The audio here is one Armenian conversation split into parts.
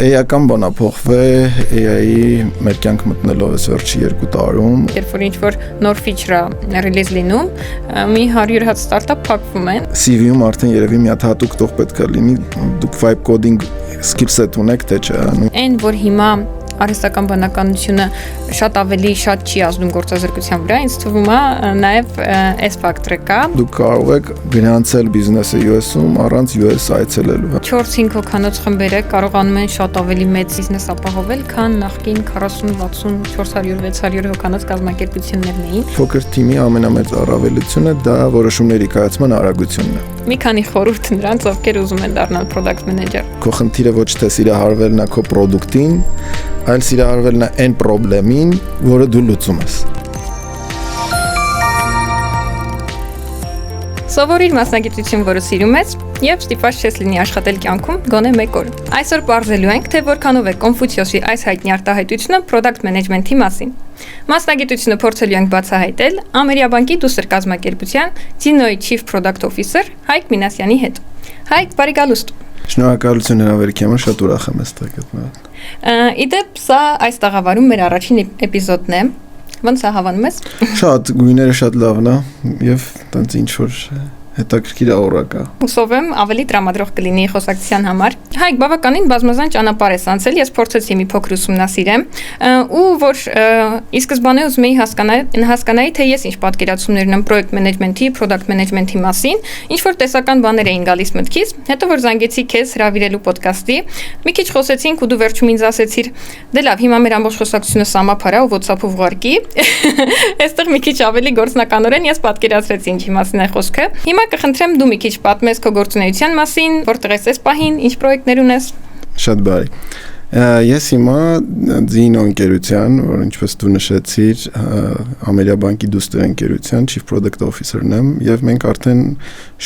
AI-ական բանա փոխվել, AI-ի մեր կյանք մտնելով էս վերջի 2 տարում։ Երբ որ ինչ-որ նոր feature-ը release լինում, մի 100 հատ ստարտափ փակվում են։ CV-ում արդեն երևի մի հատ հատուկ տող պետք է լինի, դուք vibe coding skill set ունեք, թե չէ։ Այն, որ հիմա արհեստական բանականությունը շատ ավելի շատ չի ազդում գործազրկության վրա, ինձ թվում է նաև այս ֆակտորը կա։ Դուք կարող եք գնացել բիզնեսը US-ում առանց US այցելելու։ 4-5 հոգանոց խմբերը կարողանում են շատ ավելի մեծ բիզնես ապահովել, քան նախկին 40, 60, 400, 600 հոգանոց կազմակերպություններն էին։ Փոքր թիմի ամենամեծ առավելությունը դա որոշումների կայացման արագությունն է։ Մի քանի խորհուրդ նրանց, ովքեր ուզում են դառնալ product manager։ Քո խնդիրը ոչ թե սիրահարվելն է քո product-ին, այլ սիրահարվելն է այն խնդրին, որը դու լուծում ես։ Սովորիր մասնագիտություն, որը սիրում ես, եւ ստիպված չես լինի աշխատել կյանքում գոնե 1 օր։ Այսօր բարձելու ենք, թե որքանով է Կոնֆուցիոսի այս հայտնի արտահայտությունը product management-ի մասին։ Մասնագիտությունը փորձելու ենք բացահայտել Ամերիաբանկի դուսր կազմակերպության Ձինոյի Chief Product Officer Հայկ Մինասյանի հետ։ Հայկ, բարի գալուստ։ Շնորհակալություն հրավերքի համար, շատ ուրախ եմ այստեղ գտնվել։ Իդեպ սա այս տաղավարում մեր առաջին էպիզոդն է։ Ոնց է հավանում ես։ Շատ գույները շատ լավն է եւ տենց ինչ որ հետաքրքիր առակա։ Հուսով եմ ավելի տրամադրող կլինի խոսակցության համար։ Հայկ, բավականին բազմազան ճանապարհ ես անցել, ես փորձեցի մի փոքր ուսումնասիրեմ, ու որ ի սկզբանե ուզում էի հասկանայի, թե ես ինչ պատկերացումներ ունեմ պրոյեկտ մենեջմենթի, product management-ի մասին, ինչ որ տեսական բաներ էին գալիս մտքից, հետո որ զանգեցի քեզ հրավիրելու ոդկասթի, մի քիչ խոսեցինք ու դու վերջում ինձ ասեցիր, դե լավ, հիմա մեր ամբողջ խոսակցությունը սամափարա ու WhatsApp-ով ուղարկի։ Այստեղ մի քիչ ավելի գործնականորեն ես պատկերացրեցի ինչի մասին է խոսքը։ Հիմա կխնդրեմ դու մի քիչ պատմես քո գործունեության մասին, որտեղ ես այս պահին, ինչ պրոյեկտներ ունես։ Շատ բարի։ Ես հիմա Ձինո ընկերության, որ ինչպես դու նշեցիր, Ամերիաբանկի դուստր ընկերության Chief Product Officer-ն եմ, եւ մենք արդեն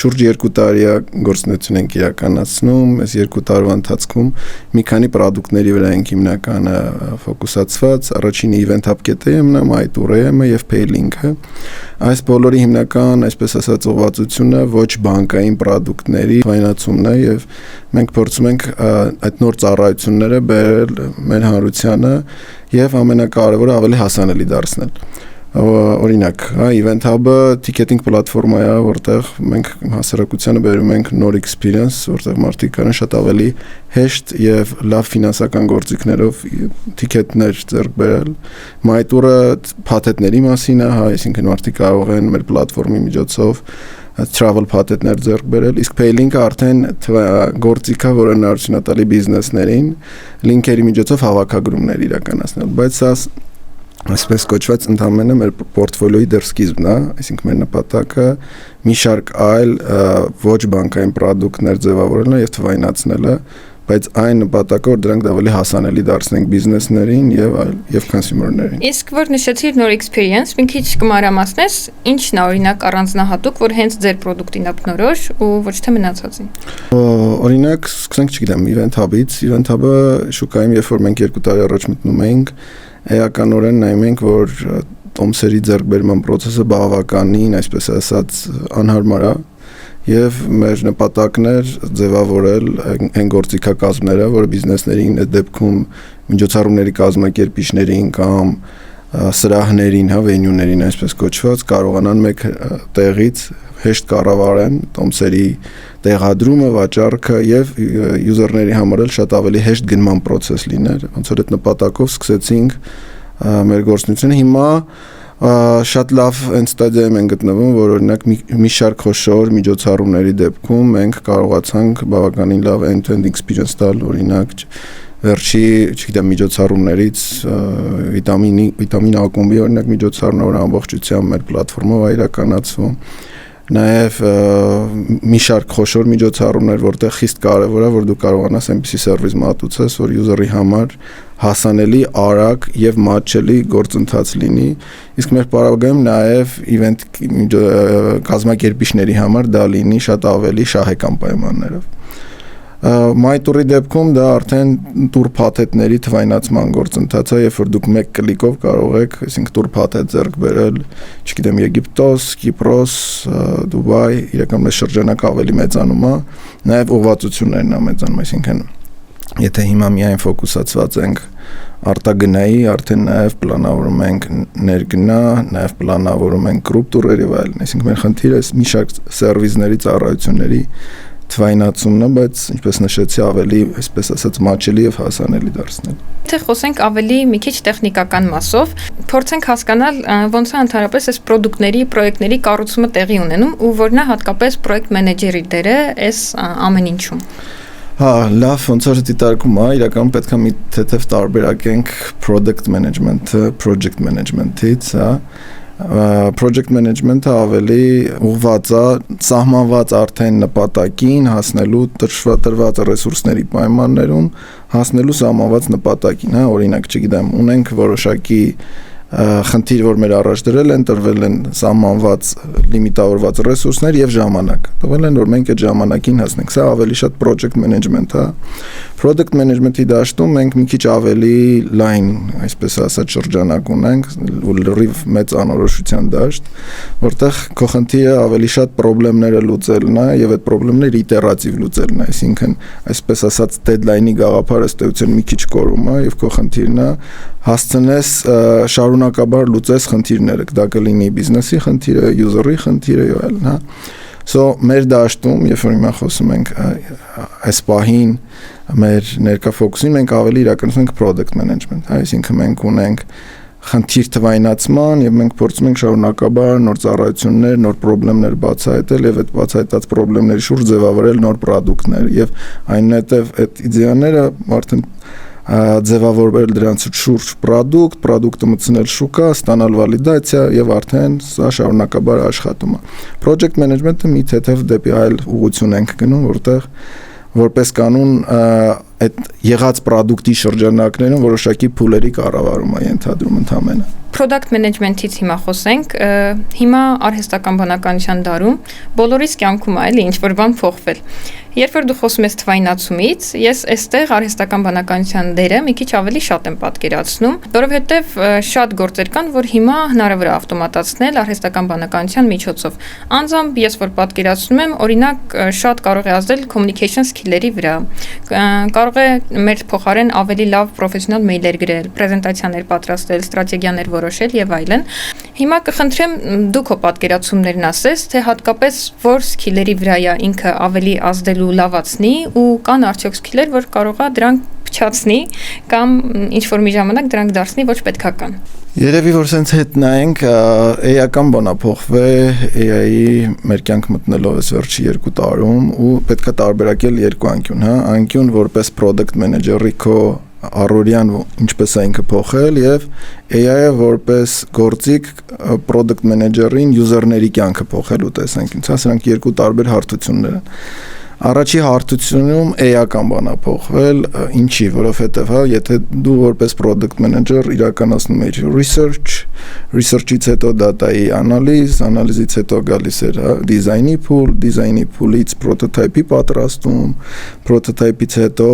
շուրջ 2 տարի գործունեություն ենք իրականացնում, այս 2 տարվա ընթացքում մի քանի պրոդուկտների վրա ենք հիմնականը ֆոկուսացված, առաջինը Event Hub KTM-ն է, MyTourM-ը եւ Paylink-ը։ Այս բոլորի հիմնական, այսպես ասած, ուղղվածությունը ոչ բանկային պրոդուկտների վայնացումն է եւ մենք փորձում ենք այդ նոր ծառայությունները բերել մեր հանրությանը եւ ամենակարևորը ավելի հասանելի դարձնել։ Օրինակ, Event Hub-ը ticketing պլատֆորմա է, որտեղ մենք հասարակությանը բերում ենք նոր experience, որտեղ մարդիկ կարող շատ ավելի հեշտ եւ լավ ֆինանսական գործիքներով ticket-ներ ձեռք բերել։ MyTour-ը փաթեթների մասին է, այսինքն մարդիկ կարող են մեր պլատֆորմի միջոցով travel փաթեթներ ձեռք բերել, իսկ Paylink-ը արդեն գործիք է, որը հնարավորություն է տալի բիզնեսներին լինքերի միջոցով հավաքագրումներ իրականացնել, բայց սա այսպես կոչված ընդհանրապես մեր պորտֆոլիոյի դեռ սկիզբն է, այսինքն մեր նպատակը մի շարք այլ ոչ բանկային պրոդուկտներ ձևավորելն է եւ թվայնացնելը, բայց այն նպատակը որ դրանք ավելի հասանելի դարձնենք բիզնեսներին եւ consumer-ներին։ Իսկ որ նշեցիր նոր experience, մի քիչ կմարամասնես, ինչն է օրինակ առանձնահատուկ, որ հենց ձեր product-ին ապնորոշ ու ոչ թե մնացածին։ Օրինակ, սկսենք, չգիտեմ, Event Hub-ից, Event Hub-ը շուկայում երբ որ մենք 2 տարի առաջ մտնում էինք, էականորեն նայում ենք, որ տոմսերի ձեռքբերման process-ը բավականին, այսպես ասած, անհարմար է եւ մեր նպատակն էր ձևավորել այն գործիքակազմները, որը բիզնեսներին այդ դեպքում միջոցառումների կազմակերպիչներին կամ սրահներին, վենյուներին, այսպես կոչված, կարողանան մեկ տեղից հեշտ կառավարեն տոմսերի տեղադրումը, վաճառքը եւ յուզերների համար էլ շատ ավելի հեշտ գնման process լիներ։ Ոնց որ այդ նպատակով սկսեցինք մեր գործունեությունը։ Հիմա շատ լավ այն ստադիայում են գտնվում, որ օրինակ մի շարք խոշոր միջոցառումների դեպքում մենք կարողացանք բավականին լավ end-to-end experience տալ, օրինակ վերջի, չգիտեմ, միջոցառումներից վիտամին ակումբի օրինակ միջոցառումն որ ամբողջությամբ մեր պլատֆորմով է իրականացվում։ Նաև մի շարք խոշոր միջոցառումներ, որտեղ խիստ կարևոր է, որ դու կարողանաս այնպիսի սերվիս մատուցես, որ յուզերի համար հասանելի, արագ եւ մատչելի գործընթաց լինի։ Իսկ մեր պարագայում նաև event կազմակերպիչների համար դա լինի շատ ավելի շահեկան պայմաններով։ MyTour-ի դեպքում դա արդեն տուր փաթեթների թվայնացման գործընթաց է, երբ որ դուք մեկ կլիկով կարող եք, այսինքն տուր փաթեթ ձեռք բերել, չգիտեմ, Եգիպտոս, Կիպրոս, Դուբայ, իրականում այս շրջանակը ավելի մեծանում է, նաև ուղղվածություններն է մեծանում, այսինքն եթե հիմա միայն ֆոկուսացված ենք արտագնայի, արդեն նաև պլանավորում ենք ներգնա, նաև պլանավորում ենք գրուպ տուրեր եւ այլն, այսինքն մեր խնդիրը է մի շարք սերվիսների, ծառայությունների թվայնացումն է, բայց ինչպես նշեցի, ավելի, այսպես ասած, մատչելի եւ հասանելի դարձնել։ Եթե խոսենք ավելի մի քիչ տեխնիկական մասով, փորձենք հասկանալ ոնց է ընդհանրապես այս պրոդուկտների, պրոյեկտների կառուցումը տեղի ունենում ու որն է հատկապես պրոյեկտ մենեջերի դերը այս ամեն ինչում։ Հա, լավ, ոնց որ դիտարկում է, իրականում պետք է մի թեթև տարբերակենք product management-ը project management-ից, հա։ Project management-ը ավելի ուղղված է սահմանված արդեն նպատակին հասնելու տրված ռեսուրսների պայմաններում հասնելու սահմանված նպատակին, հա, օրինակ, չգիտեմ, ունենք որոշակի խնդիր, որ մեր առաջ դրել են, տրվել են սահմանված լիմիտավորված ռեսուրսներ եւ ժամանակ։ Տվել են, որ մենք այդ ժամանակին հասնենք։ Սա ավելի շատ project management է։ Product management-ի դաշտում մենք մի քիչ ավելի լայն, այսպես ասած, շրջանակ ունենք, ու լրիվ մեծ անորոշության դաշտ, որտեղ քո խնդիրը ավելի շատ խնդիրները լուծելն է եւ այդ խնդիրները իտերատիվ լուծելն է, այսինքն, այսպես ասած, deadline-ի գաղափարը ըստ էության մի քիչ կորում է եւ քո խնդիրն է հասցնես շարունակաբար լուծես խնդիրները, դա կլինի բիզնեսի խնդիրը, user-ի խնդիրը եւ այլն, հա։ So մեր դաշտում, երբ որ հիմա խոսում ենք այս պահին մեր ներկա ֆոկուսին, մենք ավելի իրականացնում ենք product management, հա, այսինքն մենք ունենք խնդիր թվայնացման եւ մենք փորձում ենք շարունակաբար նոր ծառայություններ, նոր խնդիրներ բացահայտել եւ այդ բացահայտած խնդիրների շուրջ ձևավորել նոր ապրանքներ եւ այնուհետեւ այդ իդեաները արդեն ձևավորել դրանց շուրջ պրոդուկտը մտցնել շուկա, ստանալ վալիդացիա եւ արդեն սա շարունակաբար աշխատում է։ Project management-ը մի թեթև դեպի այլ ուղղություն ենք գնում, որտեղ որպես կանոն այդ եղած պրոդուկտի շրջանակներում որոշակի փուլերի կառավարում է ենթադրում ընդհանրապես։ Product management-ից հիմա խոսենք, հիմա արհեստական բանականության դարում բոլորիս կյանքում է, ինչ որ բան փոխվել։ Երբ որ դու խոսում ես թվայնացումից, ես այստեղ արհեստական բանականության դերը մի քիչ ավելի շատ եմ պատկերացնում, որովհետև շատ գործեր կան, որ հիմա հնարավոր է ավտոմատացնել արհեստական բանականության միջոցով։ Անձամբ ես որ պատկերացնում եմ, օրինակ շատ կարող է ազդել communication skill-երի վրա։ Կարող է մեր փոխարեն ավելի լավ պրոֆեսիոնալ մեյլեր գրել, պրեզենտացիաներ պատրաստել, ստրատեգիաներ որոշել եւ այլն։ Հիմա կխնդրեմ դու քո պատկերացումներն ասես, թե հատկապես որ սքիլերի վրա է ինքը ավելի ազդելու լավացնի ու կան արդյոք սքիլեր, որ կարող է դրանք փչացնի կամ ինչ որ մի ժամանակ դրանք դարձնի ոչ պետքական։ Երևի որ սենց հետ նայենք, AI-ական բանա փոխվել, AI-ի մեր կյանք մտնելով այս վերջի 2 տարում ու պետք է տարբերակել երկու անկյուն, հա, անկյուն որպես product manager-ի քո առօրյան ինչպես է ինքը փոխել եւ AI-ը որպես գործիք product manager-ին user-ների կյանքը փոխելու տեսանկյունից, հա, սրանք երկու տարբեր հարթություններ են։ Առաջի հարթությունում AI-ական բան է փոխվել, ինչի, որովհետև հա, եթե դու որպես product manager իրականացնում ես research-ից հետո data-ի անալիզից հետո գալիս է design-ի pool-ից prototype-ի պատրաստում, prototype-ից հետո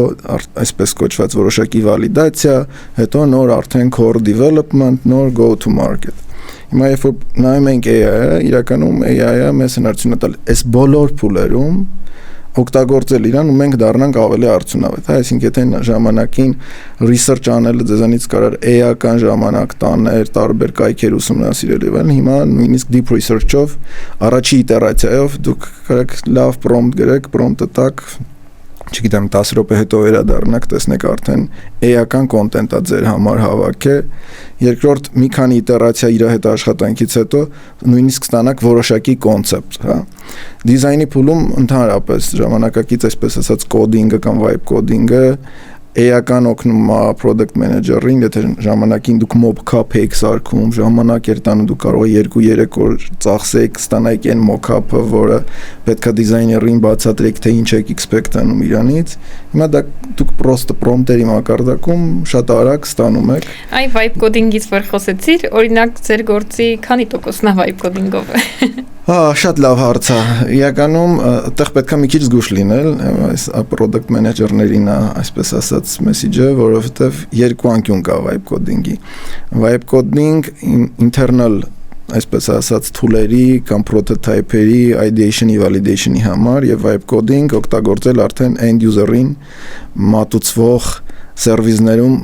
այսպես կոչված որոշակի վալիդացիա, հետո նոր արդեն core development, նոր go to market։ Հիմա երբ որ նայում ենք AI-ը, իրականում AI-ը մեզ հնարավորություն է տալ այս բոլոր փուլերում օգտագործել իրան ու մենք դառնանք ավելի արդյունավետ, հա, այսինքն եթե ժամանակին research անելը ձեզանից կարար AI-ական ժամանակ տաներ, տարբեր կայքեր ուսումնասիրել եւ այլն, հիմա նույնիսկ deep research-ով առաջի իտերացիայով դուք կարեք լավ prompt գրեք, prompt-ը տաք, չգիտեմ 10 րոպե հետո վերադառնաք, տեսնեք արդեն AI-ական կոնտենտա ձեր համար հավաք է, երկրորդ մի քանի իտերացիա իր հետ աշխատանքից հետո նույնիսկ ստանաք որոշակի կոնցեպտ, հա։ Դիզայնի փուլում ընդհանրապես ժամանակակից այսպես ասած կոդինգը կամ vibe կոդինգը AI-ական օգնում է product manager-ին, եթե ժամանակին դուք mock-up եք սարքում, ժամանակ էր տանում դուք կարող եք 2-3 օր ծախսեք, ստանայիք այն mock-up-ը, որը պետքա դիզայներին բացատրեք, թե ինչ եք expect անում իրանից։ Հիմա դա դուք պրոստը prompt-երի մակարդակում շատ արագ ստանում եք։ Այ vibe coding-ից որ խոսեցիր, օրինակ ձեր գործի քանի տոկոսն է vibe coding-ով։ Հա, շատ լավ հարց է։ Իրականում այդտեղ պետք է մի քիչ զգուշ լինել, այս product manager-ներին այսպես ասած մեսեջը, որովհետև երկու անկյուն կա vibe coding-ի։ Vibe coding internal այսպես ասած թուլերի կամ prototype-երի ideation-ի validation-ի համար եւ vibe coding օգտագործել արդեն end user-ին մատուցվող սերվիսներում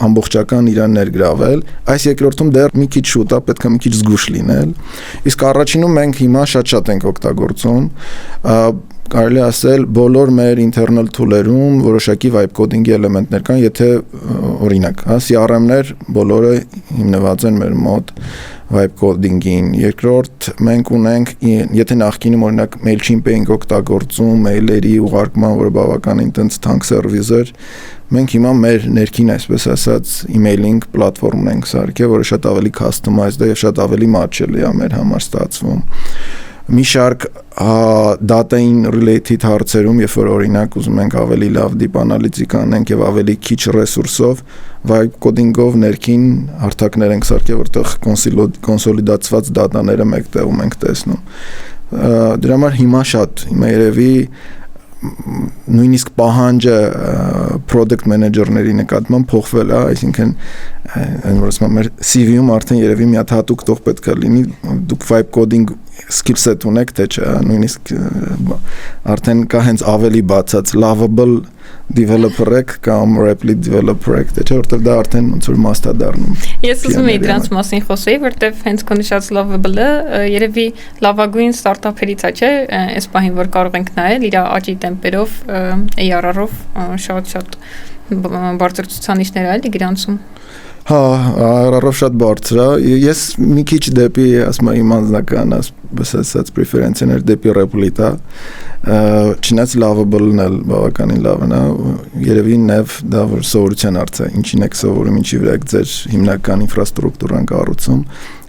ամբողջական իրան ներգրավել։ Այս երկրորդում դեռ մի քիչ շուտ է, պետք է մի քիչ զգուշ լինել։ Իսկ առաջինում մենք հիմա շատ ենք օգտագործում, կարելի ասել բոլոր մեր internal tool-երում որոշակի vibe coding-ի էլեմենտներ կան, եթե օրինակ, CRM-ներ բոլորը հիմնված են մեր մոտ vibe coding-ին։ Երկրորդ մենք ունենք, եթե նախկինում օրինակ Mailchimp էինք օգտագործում, մեյլերի ուղարկման, որը բավականին տենց թանկ սերվիս էր, մենք հիմա մեր ներքին, այսպես ասած, email-ing պլատֆորմն ենք սարքել, որը շատ ավելի customized է եւ շատ ավելի match-ելի է մեր համար ստացվում։ Մի շարք data-ին related հարցերում, երբ որ օրինակ ուզում ենք ավելի լավ deep analytics անենք եւ ավելի քիչ ռեսուրսով vibe coding-ով ներքին հարթակներ ենք սարքել, որտեղ կոնսոլիդացված դատաները մեկ տեղում ենք տեսնում։ Դրա համար հիմա երևի նույնիսկ պահանջը product manager-ների նկատմամբ փոխվել է, այսինքն այնպես մեր CV-ում արդեն երևի մի հատ հատուկ տող պետք է լինի, դուք vibe coding skill set ունեք, թե չէ, նույնիսկ արդեն կա հենց ավելի բացած lovable developer եք կամ rapidly developer եք, թե չէ, որտեղ դա արդեն ոնց որ must-ա դառնում։ Ես ուզում եի դրանց մասին խոսեի, որտեղ հենց քո նշած lovable-ը երևի լավագույն ստարտափերից է, չէ, այս պահին որ կարող ենք նայել իր աճի տեմպերով, ARR-ով շատ բարձր ցուցանիշներ այլ գրանցում։ Հա, ARR-ով շատ բարձր է։ Ես մի քիչ դեպի, ասում եմ, իմ անձնական, ասես ասած preference-ներ դեպի Replit-ա։ Չնայած lovable-ն էլ բավականին լավն է, երևի նև դա որ սովորության հարց է, ինչին եք սովորում, ինչի վրա եք ձեր հիմնական ինֆրաստրուկտուրան կառուցում։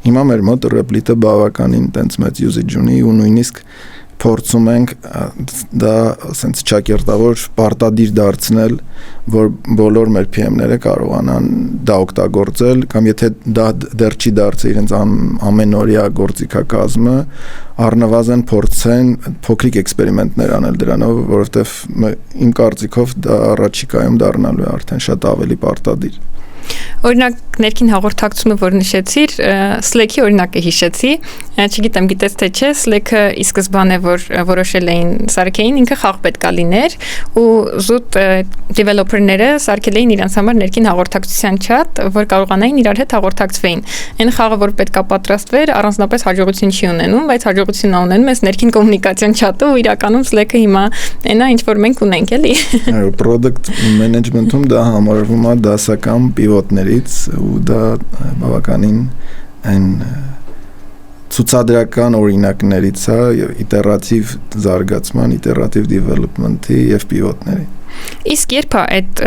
Հիմա մեր մոտ Replit-ը բավականին տենց մեծ usage ունի ու նույնիսկ փորձում ենք դա ասենց ճակերտավոր պարտադիր դարձնել, որ բոլոր մեր PM-ները կարողանան դա օգտագործել, կամ եթե դա դեռ չի դարձել իրենց ամենօրյա գործիքակազմը, առնվազն փորձեն փոքրիկ էքսպերիմենտներ անել դրանով, որովհետև իմ կարծիքով դա առաջիկայում դառնալու է արդեն շատ ավելի պարտադիր։ Օրինակ ներքին հաղորդակցումը որ նշեցիր, Slack-ի օրինակը հիշեցի, չգիտեմ գիտես թե չէ, Slack-ը ի սկզբանե որ որոշել էին սարքեին, ինքը խաղ պետքա լիներ ու զուտ developer-ները սարքել էին իրենց համար ներքին հաղորդակցության chat, որ կարողանային իրար հետ հաղորդակցվեին։ Այն խաղը որ պետքա պատրաստվեր, առանձնապես հաջողություն չի ունենում, բայց հաջողություն ունենում ես ներքին կոմունիկացիոն chat-ը ու իրականում Slack-ը հիմա այնա ինչ որ մենք ունենք, էլի։ Այո, product management-ում դա համարվում է դասական պիվոտներից ու դա բավականին այն ցուցադրական օրինակներից է իտերատիվ զարգացման, իտերատիվ development-ի եւ պիվոտների։ Իսկ երբ է այդ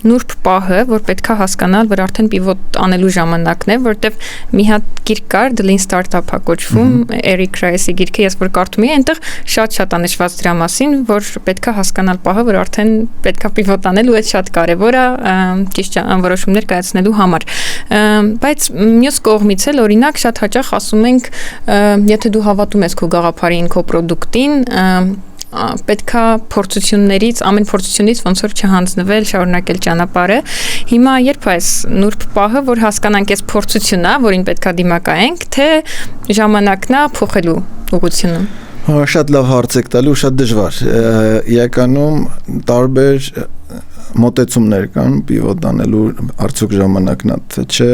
նուրբ պահը, որ պետքա հասկանալ, որ արդեն պիվոտ անելու ժամանակն է, որտեվ մի հատ գիրք կար, The Lean Startup-ը կոչվում, Eric Rice-ի գիրքը, ես որ կարդում եի, այնտեղ շատ անշված դրա մասին, որ պետքա հասկանալ պահը, որ արդեն պետքա պիվոտ անել ու այդ շատ կարևոր է ճիշտ որոշումներ կայացնելու համար։ Բայց մյուս կողմից էլ օրինակ շատ հաճախ ասում ենք, եթե դու հավատում ես քո գաղափարին, քո պրոդուկտին, պետքա փորձություններից, ամեն փորձությունից ոնց որ չհանձնվել, շարունակել ճանապարհը։ Հիմա երբ այս նուրբ պահը, որ հասկանանք այս փորձությունն է, որին պետքա դիմակայենք, թե ժամանակն է փոխելու ուղղությունը։ Շատ լավ հարց եք տալու, շատ դժվար։ Իրականում տարբեր մոտեցումներ կան պիվոտ անելու արդյոք ժամանակն է թե չէ։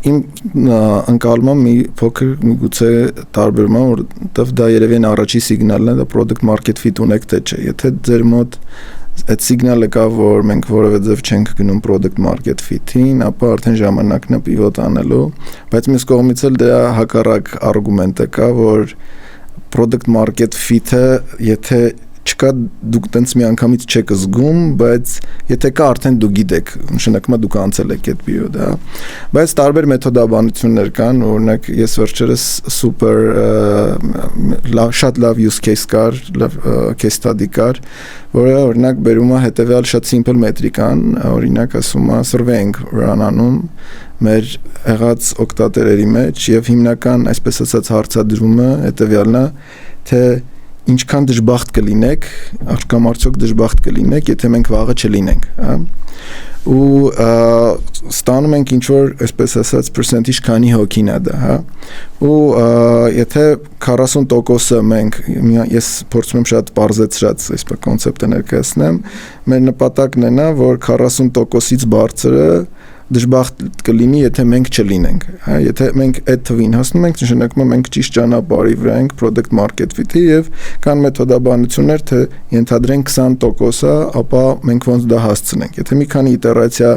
Իմ ընկալումը մի փոքր միգուցե տարբերում է, որովհետև դա երևի առաջի սիգնալն է, դա product market fit ունեք թե չէ։ Եթե ձեր մոտ այդ սիգնալը կա, որ մենք որևէ ձև չենք գնում product market fit-ին, ապա արդեն ժամանակն է պիվոտ անելու, բայց մյուս կողմից էլ դրա հակառակ արգումենտը կա, որ product market fit-ը եթե չկա դուք տենց մի անգամից չեք զգում, բայց եթե կա արդեն դուք գիտեք, նշանակում է դուք անցել եք այդ պերիոդը, բայց տարբեր մեթոդաբանություններ կան, օրինակ ես վերջերս սուպեր շատ լավ use case կար, լավ case study կար, որը օրինակ բերում է հետևյալ շատ simple մետրիկան, օրինակ ասում է surveying run-անում մեր եղած օգտատերերի մեջ եւ հիմնական այսպես ասած հարցադրումը հետևյալն է, թե ինչքան դժբախտ կլինեք, արկամ արդյոք դժբախտ կլինեք, եթե մենք վաղը չլինենք, հա։ Ու ստանում ենք ինչ-որ, այսպես ասած, percentage քանի հոգին է դա, հա։ Ու եթե 40%-ը մենք, ես փորձում եմ շատ բարձրացած այսպես կոնցեպտը ներկայացնեմ, մեր նպատակն է նա, որ 40%-ից բարձրը դժբախտ կլինի, եթե մենք չլինենք, հա, եթե մենք այդ թվին հասնում ենք, նշանակում է մենք ճիշտ ճանապարհի վրա ենք product market fit-ի եւ կան մեթոդաբանություններ, թե ենթադրենք 20%-ը, ապա մենք ոնց դա հասցնենք։ Եթե մի քանի իտերացիա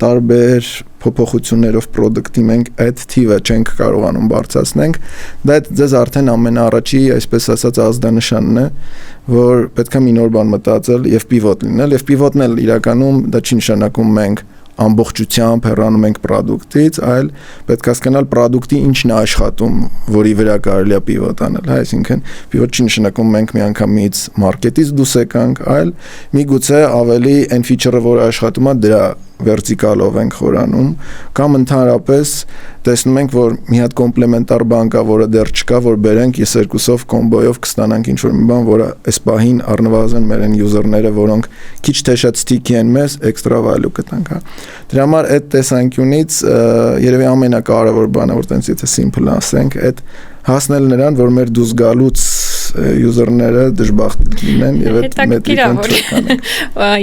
տարբեր փոփոխություններով product-ի մենք այդ թիվը չենք կարողանում բարձրացնենք, դա ձեզ արդեն ամենաառաջի, այսպես ասած, ազդանշանն է, որ պետք է մի նոր բան մտածել եւ pivot լինել, եւ pivot-ն էլ իրականում դա չի նշանակում մենք ամբողջությամբ հեռանում ենք product-ից, այլ պետք է հասկանալ product-ի ինչն է աշխատում, որի վրա կարելի է pivot անել, հա, այսինքն pivot չի նշանակում մենք միանգամից market-ից դուրս եկանք, այլ միգուցե ավելի այն feature-ը, որը աշխատում է, դրա vertical-ով ենք խորանում, կամ ընդհանրապես տեսնում ենք, որ մի հատ կոմպլեմենտար բան կա, որը դեռ չկա, որ բերենք ես երկուսով կոմբոյով կստանանք ինչ-որ մի բան, որը այս պահին առնվազն մեր են user-ները, որոնք քիչ թե շատ sticky են մեզ, extra value կտանք, հա։ Դրա համար այդ տեսանկյունից երևի ամենակարևոր բանը, որ տենց եթե simple ասենք, այդ հասնել նրան, որ մեր դուրս գալուց user-ները դժբախտ լինեն եւ այդ մետրիկան չկանենք։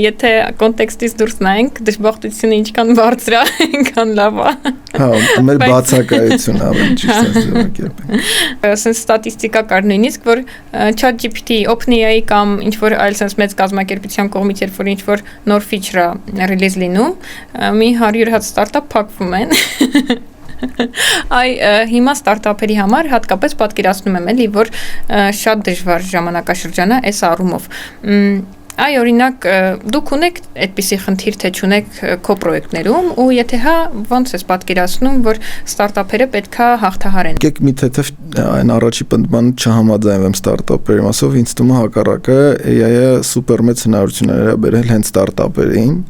Եթե կոնտեքստից դուրս նայենք, դժբախտությունը ինչքան բարձր է, այնքան լավ է։ Հա, մեր բացակայությունը ավելի ճիշտ է ձևակերպենք։ Sense ստատիստիկա կար նույնիսկ, որ ChatGPT, OpenAI կամ ինչ-որ այլ sense մեծ կազմակերպության կողմից երբ որ ինչ-որ նոր feature-ը release լինում, մի 100 հատ ստարտափ փակվում են։ Այ հիմա ստարտափերի համար հատկապես պատկերացնում եմ էլի, որ շատ դժվար ժամանակաշրջան է այս առումով։ Այ օրինակ դուք ունեք այդպիսի խնդիր թե չունեք քո պրոյեկտներում ու եթե հա ոնց ես պատկերացնում որ ստարտափերը պետքա հաղթահարեն։ Եկեք մի թեթև այն առաջի պնդմանը չհամաձայնվեմ ստարտափերի մասով, ինձ թվում է հակառակը AI-ը սուպեր մեծ հնարավորություններ է բերել հենց ստարտափերին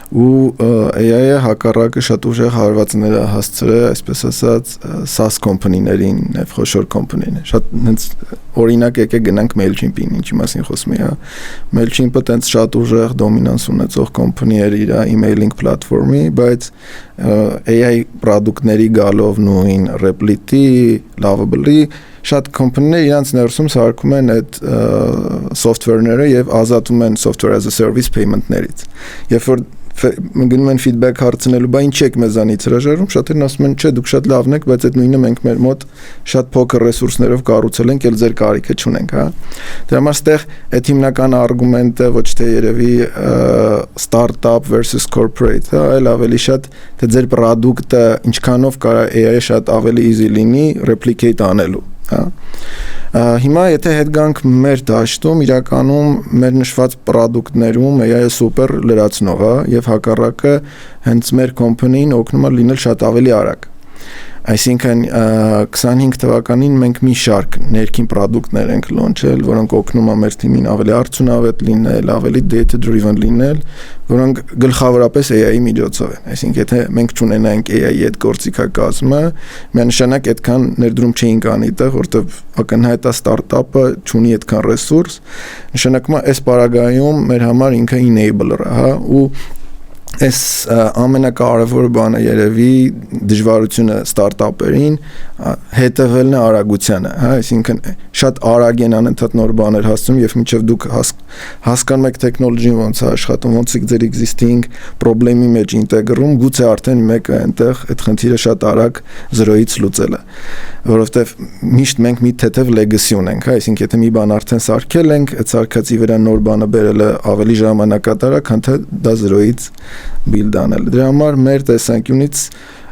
ու AI-ը հակառակը շատ ուժեղ հարվածներ է հասցրել, այսպես ասած, SaaS կոմպանիներին, եւ խոշոր կոմպանիներին։ Շատ հենց օրինակ եկեք գնանք Mailchimp-ին, ինչի մասին խոսում եմ, հա։ Mailchimp-ը տենց շատ ուժեղ դոմինանս ունեցող կոմպանի էր իր emailing platform-ի, բայց AI product-ների գալով նույն Replit-ի, Lovable-ի շատ կոմպանիներ իրանց ներսում սարքում են այդ software-ները եւ ազատում են software as a service payment-ներից։ Երբ որ գնում են feedback հարցնելու, բա ինչ եք մեզանից հրաժարվում, շատերն ասում են, չէ, դուք շատ լավն եք, բայց այդ նույնը մենք մեր մոտ շատ փոքր ռեսուրսներով կառուցել ենք, ել ձեր կարիքը չունենք, հա։ Դրա համար ստեղ այդ հիմնական արգումենտը ոչ թե երևի startup versus corporate, հա, այլ ավելի շատ թե ձեր product-ը ինչքանով կարա AI-ը շատ ավելի easy լինի replicate անելու, հա։ Հիմա եթե հետ գանք մեր դաշտում իրականում մեր նշված պրոդուկտներում AI-ը սուպեր լրացնող է եւ հակառակը հենց մեր կոմպանիին օգնում է լինել շատ ավելի արագ։ Այսինքն 25 թվականին մենք մի շարք ներքին պրոդուկտներ ենք լոնչել, որոնք օգնում են մեր թիմին ավելի արդյունավետ լինել, ավելի data driven լինել, որոնք գլխավորապես AI-ի միջոցով են։ Այսինքն եթե մենք չունենայինք AI-ի այդ գործիքակազմը, միանշանակ այդքան ներդրում չէինք անի այդտեղ, որտեղ ակնհայտ է ստարտափը չունի այդքան ռեսուրս, նշանակում է այս պարագայում մեր համար ինքը enabler է, հա, ու այս ամենակարևոր բանը երևի դժվարությունը ստարտափերին հետևելն է արագությանը, հա, այսինքն շատ արագ են անընդհատ նոր բաներ հասցնում եւ մինչեւ դուք հասկանում եք տեխնոլոգիան ոնց է աշխատում, ոնց է ձեր existing problem-ի մեջ ինտեգրում, գուցե արդեն մեկը այնտեղ այդ խնդիրը շատ արագ 0-ից լուծել է, որովհետեւ միշտ մենք մի թեթև legacy ունենք, հա, այսինքն եթե մի բան արդեն սարքել ենք, այդ սարքածի վրա նոր բանը բերելը ավելի ժամանակատար է, քան թե դա 0-ից build անել։ Դրա համար մեր տեսանկյունից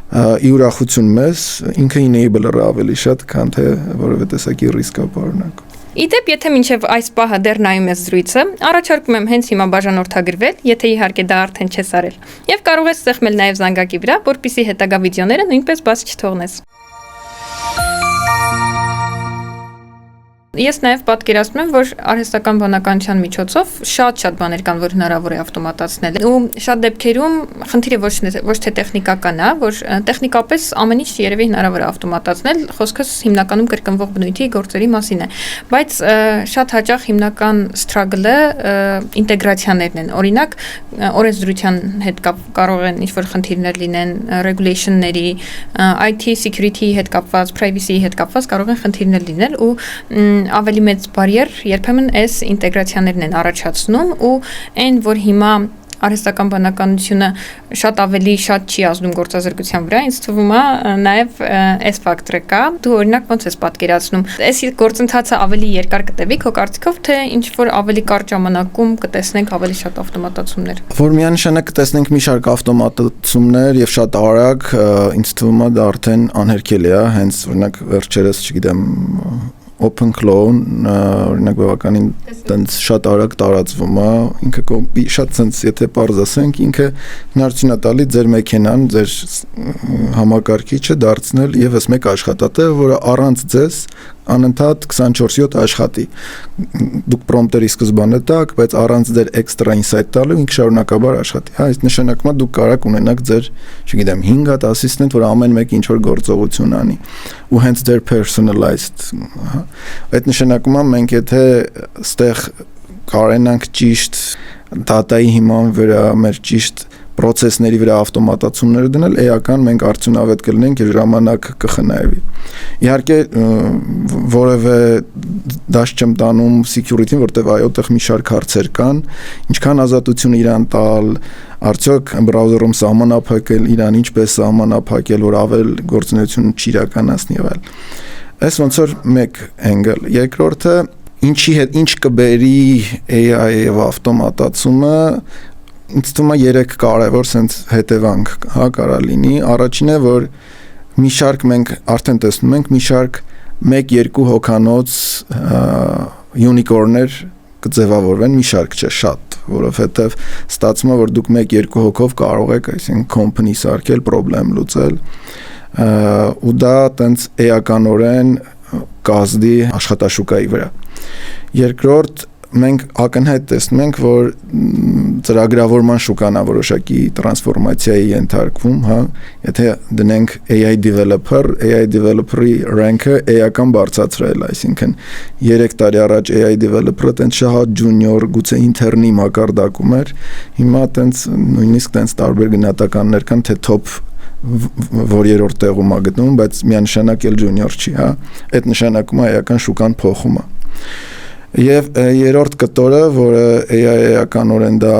ի ուրախություն մեզ ինքը enabler-ը ավելի շատ, քան թե որևէ տեսակի ռիսկ ապառնակ։ Իդեպ, եթե մինչև այս պահը դեռ նայում ես զրույցը, առաջարկում եմ հենց հիմա բաժանորդագրվել, եթե իհարկե դա արդեն չես արել։ Եվ կարող ես սեղմել նաև զանգակի վրա, որպեսզի հետագա վիդեոները նույնպես բաց չթողնես։ Ես նաև պատկերացնում եմ, որ արհեստական բանականության միջոցով շատ բաներ կան, որ հնարավոր է ավտոմատացնել։ Ու շատ դեպքերում խնդիրը ոչ թե տեխնիկական է, որ տեխնիկապես ամեն ինչ երևի հնարավոր է ավտոմատացնել, խոսքս հիմնականում կրկնվող բնույթի գործերի մասին է, բայց շատ հաճախ հիմնական struggle-ը ինտեգրացիաներն են։ Օրինակ, օրենսդրության հետ կարող են ինչ-որ խնդիրներ լինեն, regulation-ների, IT security-ի հետ կապված, privacy-ի հետ կապված կարող են խնդիրներ լինել ու ավելի մեծ բարիեր երբեմն այս ինտեգրացիաներն են առաջացնում ու այն, որ հիմա արհեստական բանականությունը շատ չի ազդում գործազրկության վրա, ինձ թվում է նաև այս ֆակտորը կա։ Դու օրինակ ոնց ես պատկերացնում, այս գործընթացը ավելի երկար կտևի քո կարծիքով, թե ինչ որ ավելի կարճ ժամանակում կտեսնենք ավելի շատ ավտոմատացումներ։ Որ միանշանակ կտեսնենք մի շարք ավտոմատացումներ եւ շատ արագ, ինձ թվում է դա արդեն անհերքելի է, հենց օրինակ վերջերս, չգիտեմ, OpenClaw-ն օրինակ բավականին տենց շատ արագ տարածվում է, ինքը շատ ցենց եթե պարզ ասենք, ինքը հնարություն է տալի ձեր մեքենան, ձեր համակարգիչը դարձնել եւս մեկ աշխատատեղ, որը առանց ձեզ անընդհատ 24/7 աշխատի։ Դուք պրոմպտերի սկզբանը տաք, բայց առանց ձեր էքստրա ինսայթ տալու ինքը շարունակաբար աշխատի։ Հա, այս նշանակում է դուք կարող ունենաք ձեր, չգիտեմ, 5 հատ ասիստենտ, որ ամեն մեկ ինչ որ գործողություն անի, ու հենց ձեր personalized, հա։ Այդ նշանակում է մենք եթե ստեղ կարենանք ճիշտ դատայի հիման վրա մեր ճիշտ process-ների վրա ավտոմատացումներ դնել, էական մենք արդյունավետ կլինենք եւ ժամանակ կխնայվի։ Իհարկե որևէ դաշ չեմ տանում security-ին, որտեղ այդտեղ մի շարք հարցեր կան, ինչքան ազատություն իրան տալ, արդյոք բրաուզերում սահմանափակել իրան, ինչպես սահմանափակել, որ ավել գործունեություն չիրականացնի եւ այլ։ Այս ոնց որ մեկ angle, երկրորդը ինչ կբերի AI եւ ավտոմատացումը ինձ թվում է 3 կարևոր sense հետևանք, հա, կարա լինի։ Առաջինը, որ մի շարք մենք արդեն տեսնում ենք, մի շարք 1-2 հոգանոց unicorn-ներ կձևավորվեն, մի շարք չէ, շատ, որովհետև ստացվում է, որ դուք 1-2 հոգով կարող եք, այսինքն company սարքել, problem լուծել, ու դա տենց էականորեն կազդի աշխատաշուկայի վրա։ Երկրորդ, մենք ակնհայտ տեսնում ենք, որ ծրագրավորման շուկան որոշակի տրանսֆորմացիայի ենթարկվում, հա, եթե դնենք AI developer-ի rank-ը էական բարձրացրել, այսինքն 3 տարի առաջ AI developer-ը տենց շատ junior, գուցե intern-ի մակարդակում էր, հիմա տենց նույնիսկ տենց տարբեր գնահատականներ կան, թե top որ երրորդ տեղում է գտնվում, բայց միանշանակ էլ junior չի, հա, այդ նշանակում է էական շուկան փոխում է։ Եվ երրորդ կտորը, որը AI-ականորեն դա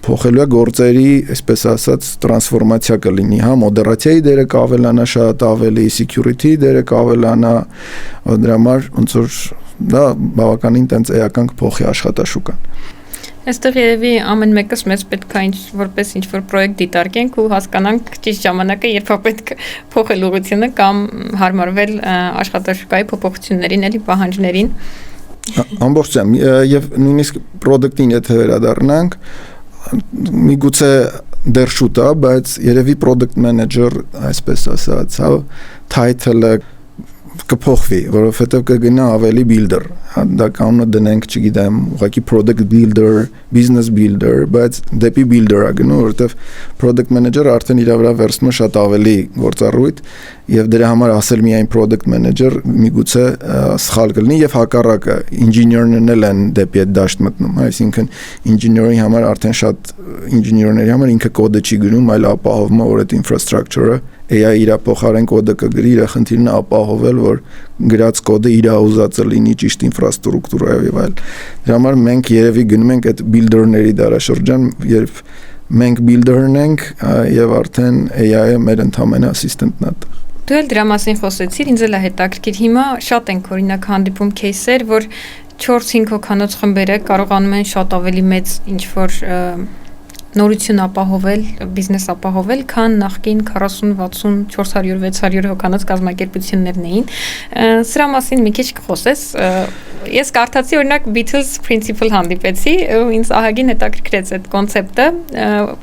փոխելու է գործերի, այսպես ասած, տրանսֆորմացիա կլինի, հա, մոդերացիայի դերը կավելանա շատ ավելի, security-ի դերը կավելանա, դրա համար ոնց որ դա բավականին տենց էական կփոխի աշխատաշուկան։ Այստեղ երևի ամեն մեկս մեզ պետք է որպես ինչ-որ պրոյեկտ դիտարկենք ու հասկանանք ճիշտ ժամանակը, երբ պետք է փոխել ուղղությունը կամ հարմարվել աշխատաշուկայի փոփոխություններին, էլի պահանջներին։ Ամբողջությամբ եւ նույնիսկ product-ին եթե վերադառնանք, միգուցե դեռ շուտ է, բայց երևի product manager, այսպես ասած, հա, title-ը կփոխվի, որովհետեւ կգնա ավելի builder, դա կանոնը դնենք, չգիտեմ, ուղղակի product builder, business builder, բայց դեպի builder-ը գնում, որովհետեւ product manager-ը արդեն իր վրա վերցնում է շատ ավելի գործառույթ եւ դրա համար ասել միայն product manager միգուցե սխալ կլինի եւ հակառակը engineer-ներն էլ են դեպի այդ դաշտ մտնում, այսինքն engineer-ի համար արդեն շատ engineer-ների համար ինքը կոդը չի գրում, այլ ապահովում է, որ այդ infrastructure-ը AI իր փոխարեն կոդը կգրի, իր խնդիրն է ապահովել, որ գրած կոդը իր ուզածը լինի ճիշտ ինֆրաստրուկտուրայով եւ այլ։ Դրա համար մենք երևի գնում ենք այդ builder-ների դարաշրջան, երբ մենք builder-ն ենք եւ արդեն AI-ը մեր ընդհանրապես ասիստենտն է։ Դու էլ դրա մասին խոսեցիր, ինձ էլ է հետաքրքիր։ Հիմա շատ ենք օրինակ հանդիպում кейսեր, որ 4-5 հոգանոց խմբերը կարողանում են շատ ավելի մեծ ինչ-որ նորություն ապահովել, բիզնես ապահովել, քան նախկին 40, 60, 400, 600 հոգանոց կազմակերպություններն էին։ Սրա մասին մի քիչ կխոսես։ Ես կարդացի օրինակ Beatles principle հանդիպեցի ու ինձ ահագին հետաքրքրեց այդ կոնցեպտը,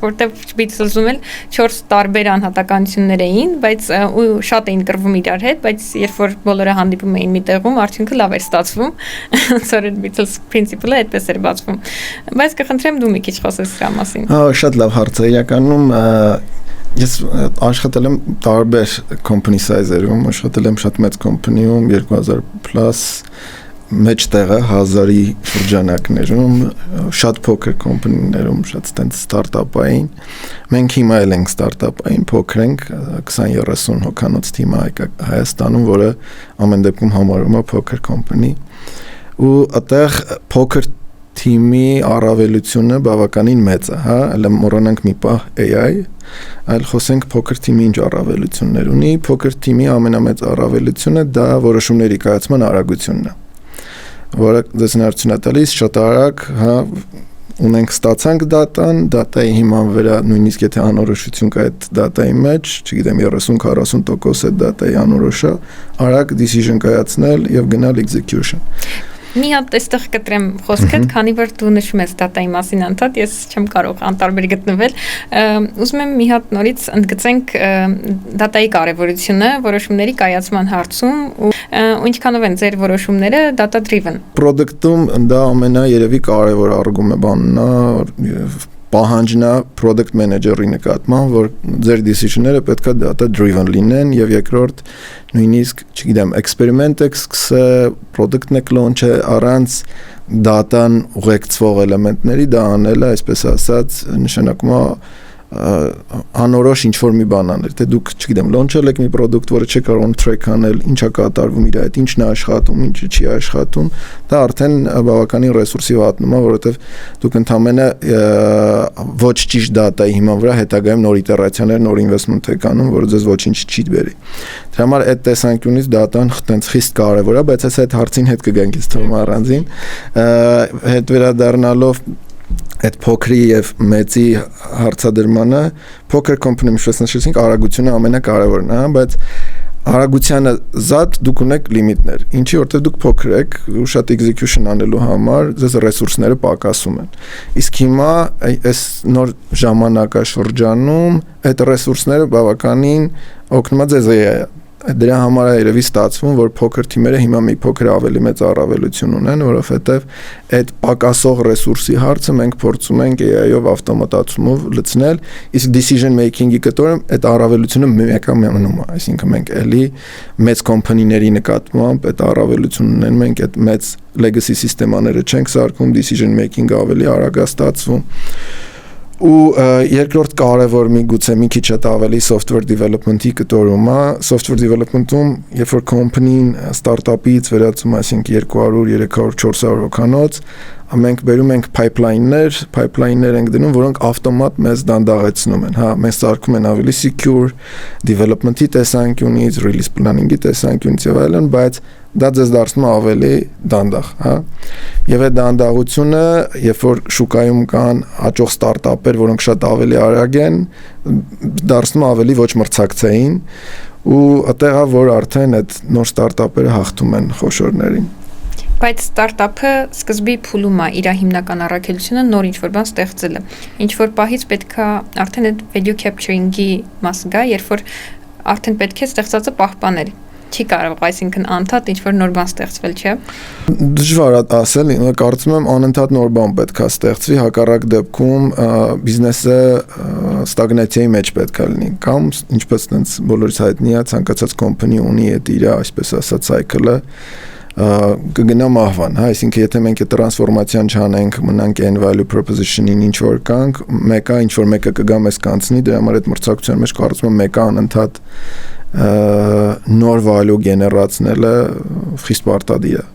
որտեղ Beatles-ում էլ 4 տարբեր անհատականություններ էին, բայց ու շատ էին կռվում իրար հետ, բայց երբ որ բոլորը հանդիպում էին մի տեղում, արդյունքը լավ էր ստացվում, ծորդ Beatles principle-ը այդպես էր բացվում։ Բայց կխնդրեմ դու մի քիչ խոսես դրա մասին։ Շատ լավ հարց է, իրականում ես աշխատել եմ տարբեր company size-երում, աշխատել եմ շատ մեծ company-ում 2000+ մեջտեղը 1000-ի շրջանակներում, շատ փոքր կոմպանիներում, շատ ստենց ստարտափային։ Մենք հիմա էլ ենք ստարտափային, փոքր ենք, 20-30 հոգանոց թիմ է Հայաստանում, որը ամեն դեպքում համարվում է փոքր կոմպանի։ Ու այդտեղ փոքր թիմի առավելությունը բավականին մեծ է, հա, այլ մոռանանք մի պահ AI, այլ խոսենք փոքր թիմի ինչ առավելություններ ունի, փոքր թիմի ամենամեծ առավելությունը դա որոշումների կայացման արագությունն է, որը դες ներդրություն է տալիս շատ արագ, հա, ունենք ստացանք դատայի հիման վրա, նույնիսկ եթե անորոշություն կա այդ դատայի մեջ, չգիտեմ 30-40% այդ դատայի անորոշ է, արագ decision կայացնել եւ գնալ execution։ Մի հատ այստեղ կտրեմ խոսքդ, քանի որ դու նշում ես դատայի մասին անդադ, ես չեմ կարող անտարբեր գտնվել։ Ուզում եմ մի հատ նորից ընդգծենք դատայի կարևորությունը որոշումների կայացման հարցում ու ինչքանով են ձեր որոշումները data driven։ Product-ում դա ամենաերևի կարևոր բանն է, պահանջն է product manager-ի նկատմամբ, որ ձեր decision-ները պետք է data driven լինեն եւ երկրորդ նույնիսկ, չգիտեմ, experiment եք սկսել, product-ն եք launch-ը առանց data-ն ուղեկցող էլեմենտների դա անելը, այսպես ասած, նշանակում է անորոշ ինչ-որ մի բան անել, թե դուք, չգիտեմ, launch-ել եք մի product, որը չեք կարող track անել, ինչա կատարվում իր հետ, ինչն է աշխատում, ինչը չի աշխատում, դա արդեն բավականին ռեսուրսի վատնում է, որովհետև դուք ընդամենը ոչ ճիշտ data-ի հիման վրա հետագայում նոր իտերացիաներ, նոր investment եք անում, որը ձեզ ոչինչ չի բերի։ Դրա համար այդ տեսանկյունից data-ն խտենց խիստ կարևոր է, բայց այս այդ հարցին հետ կգանք ինձ թվում առանձին, հետ վերադառնալով այդ փոքրի եւ մեծի հարցադրմանը, փոքր կոմպանիում նշեցինք արագությունը ամենակարևորն է, բայց արագությանը զատ դուք ունեք լիմիտներ, ինչի որտեղ դուք փոքր եք ու շատ execution անելու համար ձեզ ռեսուրսները պակասում են։ Իսկ հիմա այս նոր ժամանակաշրջանում այդ ռեսուրսները բավականին օգնում է ձեզ դրա համար է երևի ստացվում, որ փոքր թիմերը հիմա մի փոքր ավելի մեծ առավելություն ունեն, որովհետև այդ պակասող ռեսուրսի հարցը մենք փորձում ենք AI-ով ավտոմատացումով լցնել, իսկ decision making-ի կտորը այդ առավելությունը մեկը մնում է, այսինքն մենք էլի մեծ կոմպանիների նկատմամբ այդ առավելությունն ունեն, մենք այդ մեծ legacy սիստեմաները չենք սարքում, decision making-ը ավելի արագ է ստացվում։ Ու երկրորդ կարևոր միգուցե մի քիչ ավելի software development-ի կտորում է, software development-ում, երբ որ company-ն startup-ից վերածում, այսինքն 200, 300, 400 հոգանոց, մենք բերում ենք pipeline-ներ ենք դնում, որոնք ավտոմատ մեզ դանդաղեցնում են, հա, մեզ սարքում են ավելի secure development-ի տեսանկյունից, release planning-ի տեսանկյունից եւ այլն, բայց դա ձեզ դարձնում է ավելի դանդաղ, հա։ Եվ այդ դանդաղությունը, երբ որ շուկայում կան հաջող ստարտափեր, որոնք շատ ավելի արագ են, դարձնում է ավելի ոչ մրցակցային ու այդտեղ է որ արդեն այդ նոր ստարտափերը հաղթում են խոշորներին։ Բայց ստարտափը սկզբի փուլում է իր հիմնական առաքելությունը նոր ինչ-որ բան ստեղծելը։ Ինչ-որ պահից պետք է արդեն այդ value capturing-ի մասը գա, երբ որ արդեն պետք է ստեղծածը պահպանել։ Չի կարող, այսինքն անընդհատ ինչ-որ նոր բան ստեղծվել, չէ՞։ Դժվար է ասել, կարծում եմ անընդհատ նոր բան պետք է ստեղծվի, հակառակ դեպքում բիզնեսը ստագնացիայի մեջ պետք է լինի, կամ ինչպես տենց բոլորիս հայտնի է, ցանկացած կոմպանի ունի այդ իր, այսպես ասած, cycle-ը կգնա մահվան, հա, այսինքն եթե մենք այդ տրանսֆորմացիան չանենք, մնանք այն value proposition-ին ինչ որ կանք, մեկը ինչ որ մեկը կգա մեզ կանցնի, դրա համար այդ մրցակցության մեջ կարծում եմ մեկը անընդհատ նոր value գեներացնելը խիստ պարտադիր է։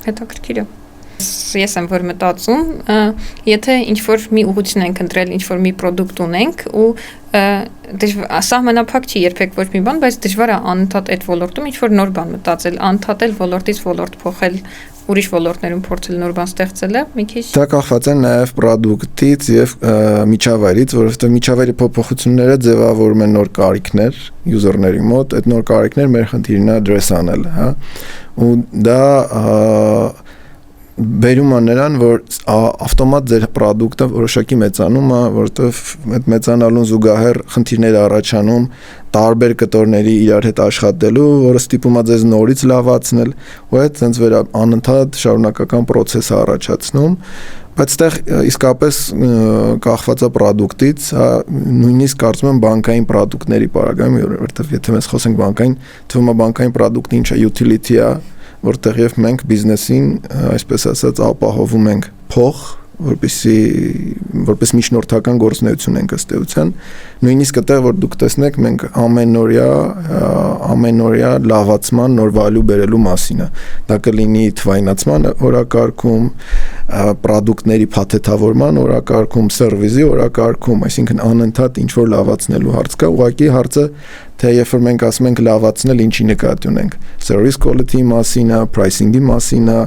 Հետաքրքիր է։ Ես եմ որ մտածում, եթե ինչ-որ մի ուղղություն ենք ընտրել, ինչ-որ մի product ունենք ու սահմանափակ չի երբեք ոչ մի բան, բայց դժվար է անընդհատ այդ ոլորտում ինչ-որ նոր բան մտածել, անընդհատ ոլորտից ոլորտ փոխել ուրիշ ոլորտներում փորձել նոր բան ստեղծելը, մի քիչ դա կախված է նաև պրոդուկտից եւ միջավայրից, որովհետեւ միջավայրի փոփոխությունները ձևավորում են նոր կարիքներ յուզերների մոտ, այդ նոր կարիքներ մեր խնդիրն է դրես անել, հա, ու դա բերում է նրան, որ ավտոմատ ձեր պրոդուկտը որոշակի մեծանում է, որովհետև այդ մեծանալուն զուգահեռ խնդիրներ առաջանում տարբեր կտորների իրար հետ աշխատելու, որը ստիպում է ձեզ նորից լավացնել, ու այդ sense անընդհատ շարունակական process է առաջացնում, բայց այդտեղ իսկապես կախված է պրոդուկտից, նույնիսկ կարծում եմ բանկային պրոդուկտների պարագայում, որովհետև եթե մենք խոսենք բանկային, թվում է բանկային պրոդուկտը ինչ է, utility է, որտեղ եւ մենք բիզնեսին, այսպես ասած, ապահովում ենք փող, որպես միջնորդական գործունեություն ենք ըստ էության, նույնիսկ այդտեղ որ դուք տեսնեք, մենք ամենօրյա լավացման նոր value բերելու մասին է, դա կլինի թվայնացման օրակարգում, պրոդուկտների փաթեթավորման օրակարգում, սերվիսի օրակարգում, այսինքն անընդհատ ինչ որ լավացնելու հարց կա, ուղղակի հարցը թե երբ որ մենք ասում ենք լավացնել, ինչի նկատի ունենք, service quality-ի մասին է, pricing-ի մասին է,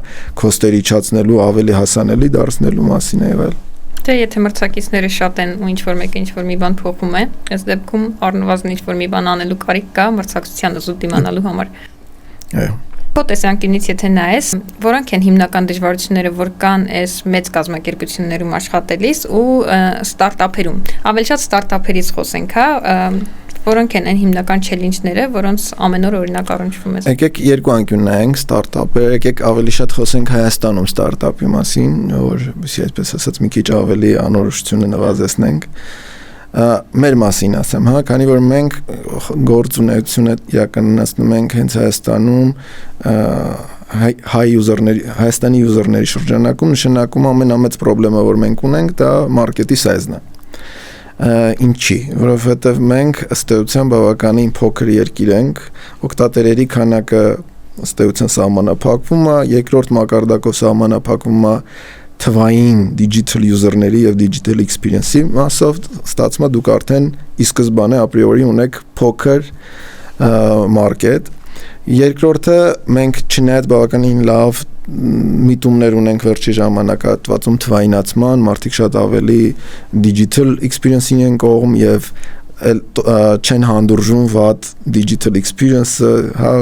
cost-եր իջացնելու, ավելի հասանելի դարձնելու մասին է եղել։ Դե եթե մրցակիցները շատ են ու ինչ որ մեկը ինչ որ մի բան փոխում է, այս դեպքում առնվազն ինչ որ մի բան անելու կարիք կա մրցակցությանը զուտ դիմանալու համար։ Այո։ Տեսանկյունից եթե նայես, որոնք են հիմնական դժվարությունները, որ կան այս մեծ կազմակերպություններում աշխատելիս ու ստարտափերում։ Ավելի շատ ստարտափերից խոսենք, հա, որոնք են այն հիմնական չելենջները, որոնց ամեն օր օրինակ առնչվում է։ Եկեք երկու անկյուն նայենք ստարտափը, եկեք ավելի շատ խոսենք Հայաստանում ստարտափի մասին, որովհետեւ այսպես ասած մի քիչ ավելի անորոշությունը նվազեցնենք։ Մեր մասին ասեմ, հա, քանի որ մենք գործունեությունը իրականացնում ենք հենց Հայաստանում, Հայաստանի յուզերների շրջանակում, նշանակում ամենամեծ խնդիրը, որ մենք ունենք, դա մարքեթի սայզն է։ Ինչի, որովհետև մենք ըստ էության բավականին փոքր երկիր ենք, օգտատերերի քանակը ըստ էության սահմանափակվում է, երկրորդ մակարդակով սահմանափակվում է թվային digital user-ների եւ digital experience-ի մասով, ստացվում է դուք արդեն ի սկզբանե ապրիորի ունեք փոքր մարքեթ։ Երկրորդը մենք չնայած բավականին լավ միտումներ ունենք վերջի ժամանակահատվածում թվայնացման, մարդիկ շատ ավելի digital experience-ին են կողմ եւ չեն հանդուրժում վատ digital experience-ը, հա,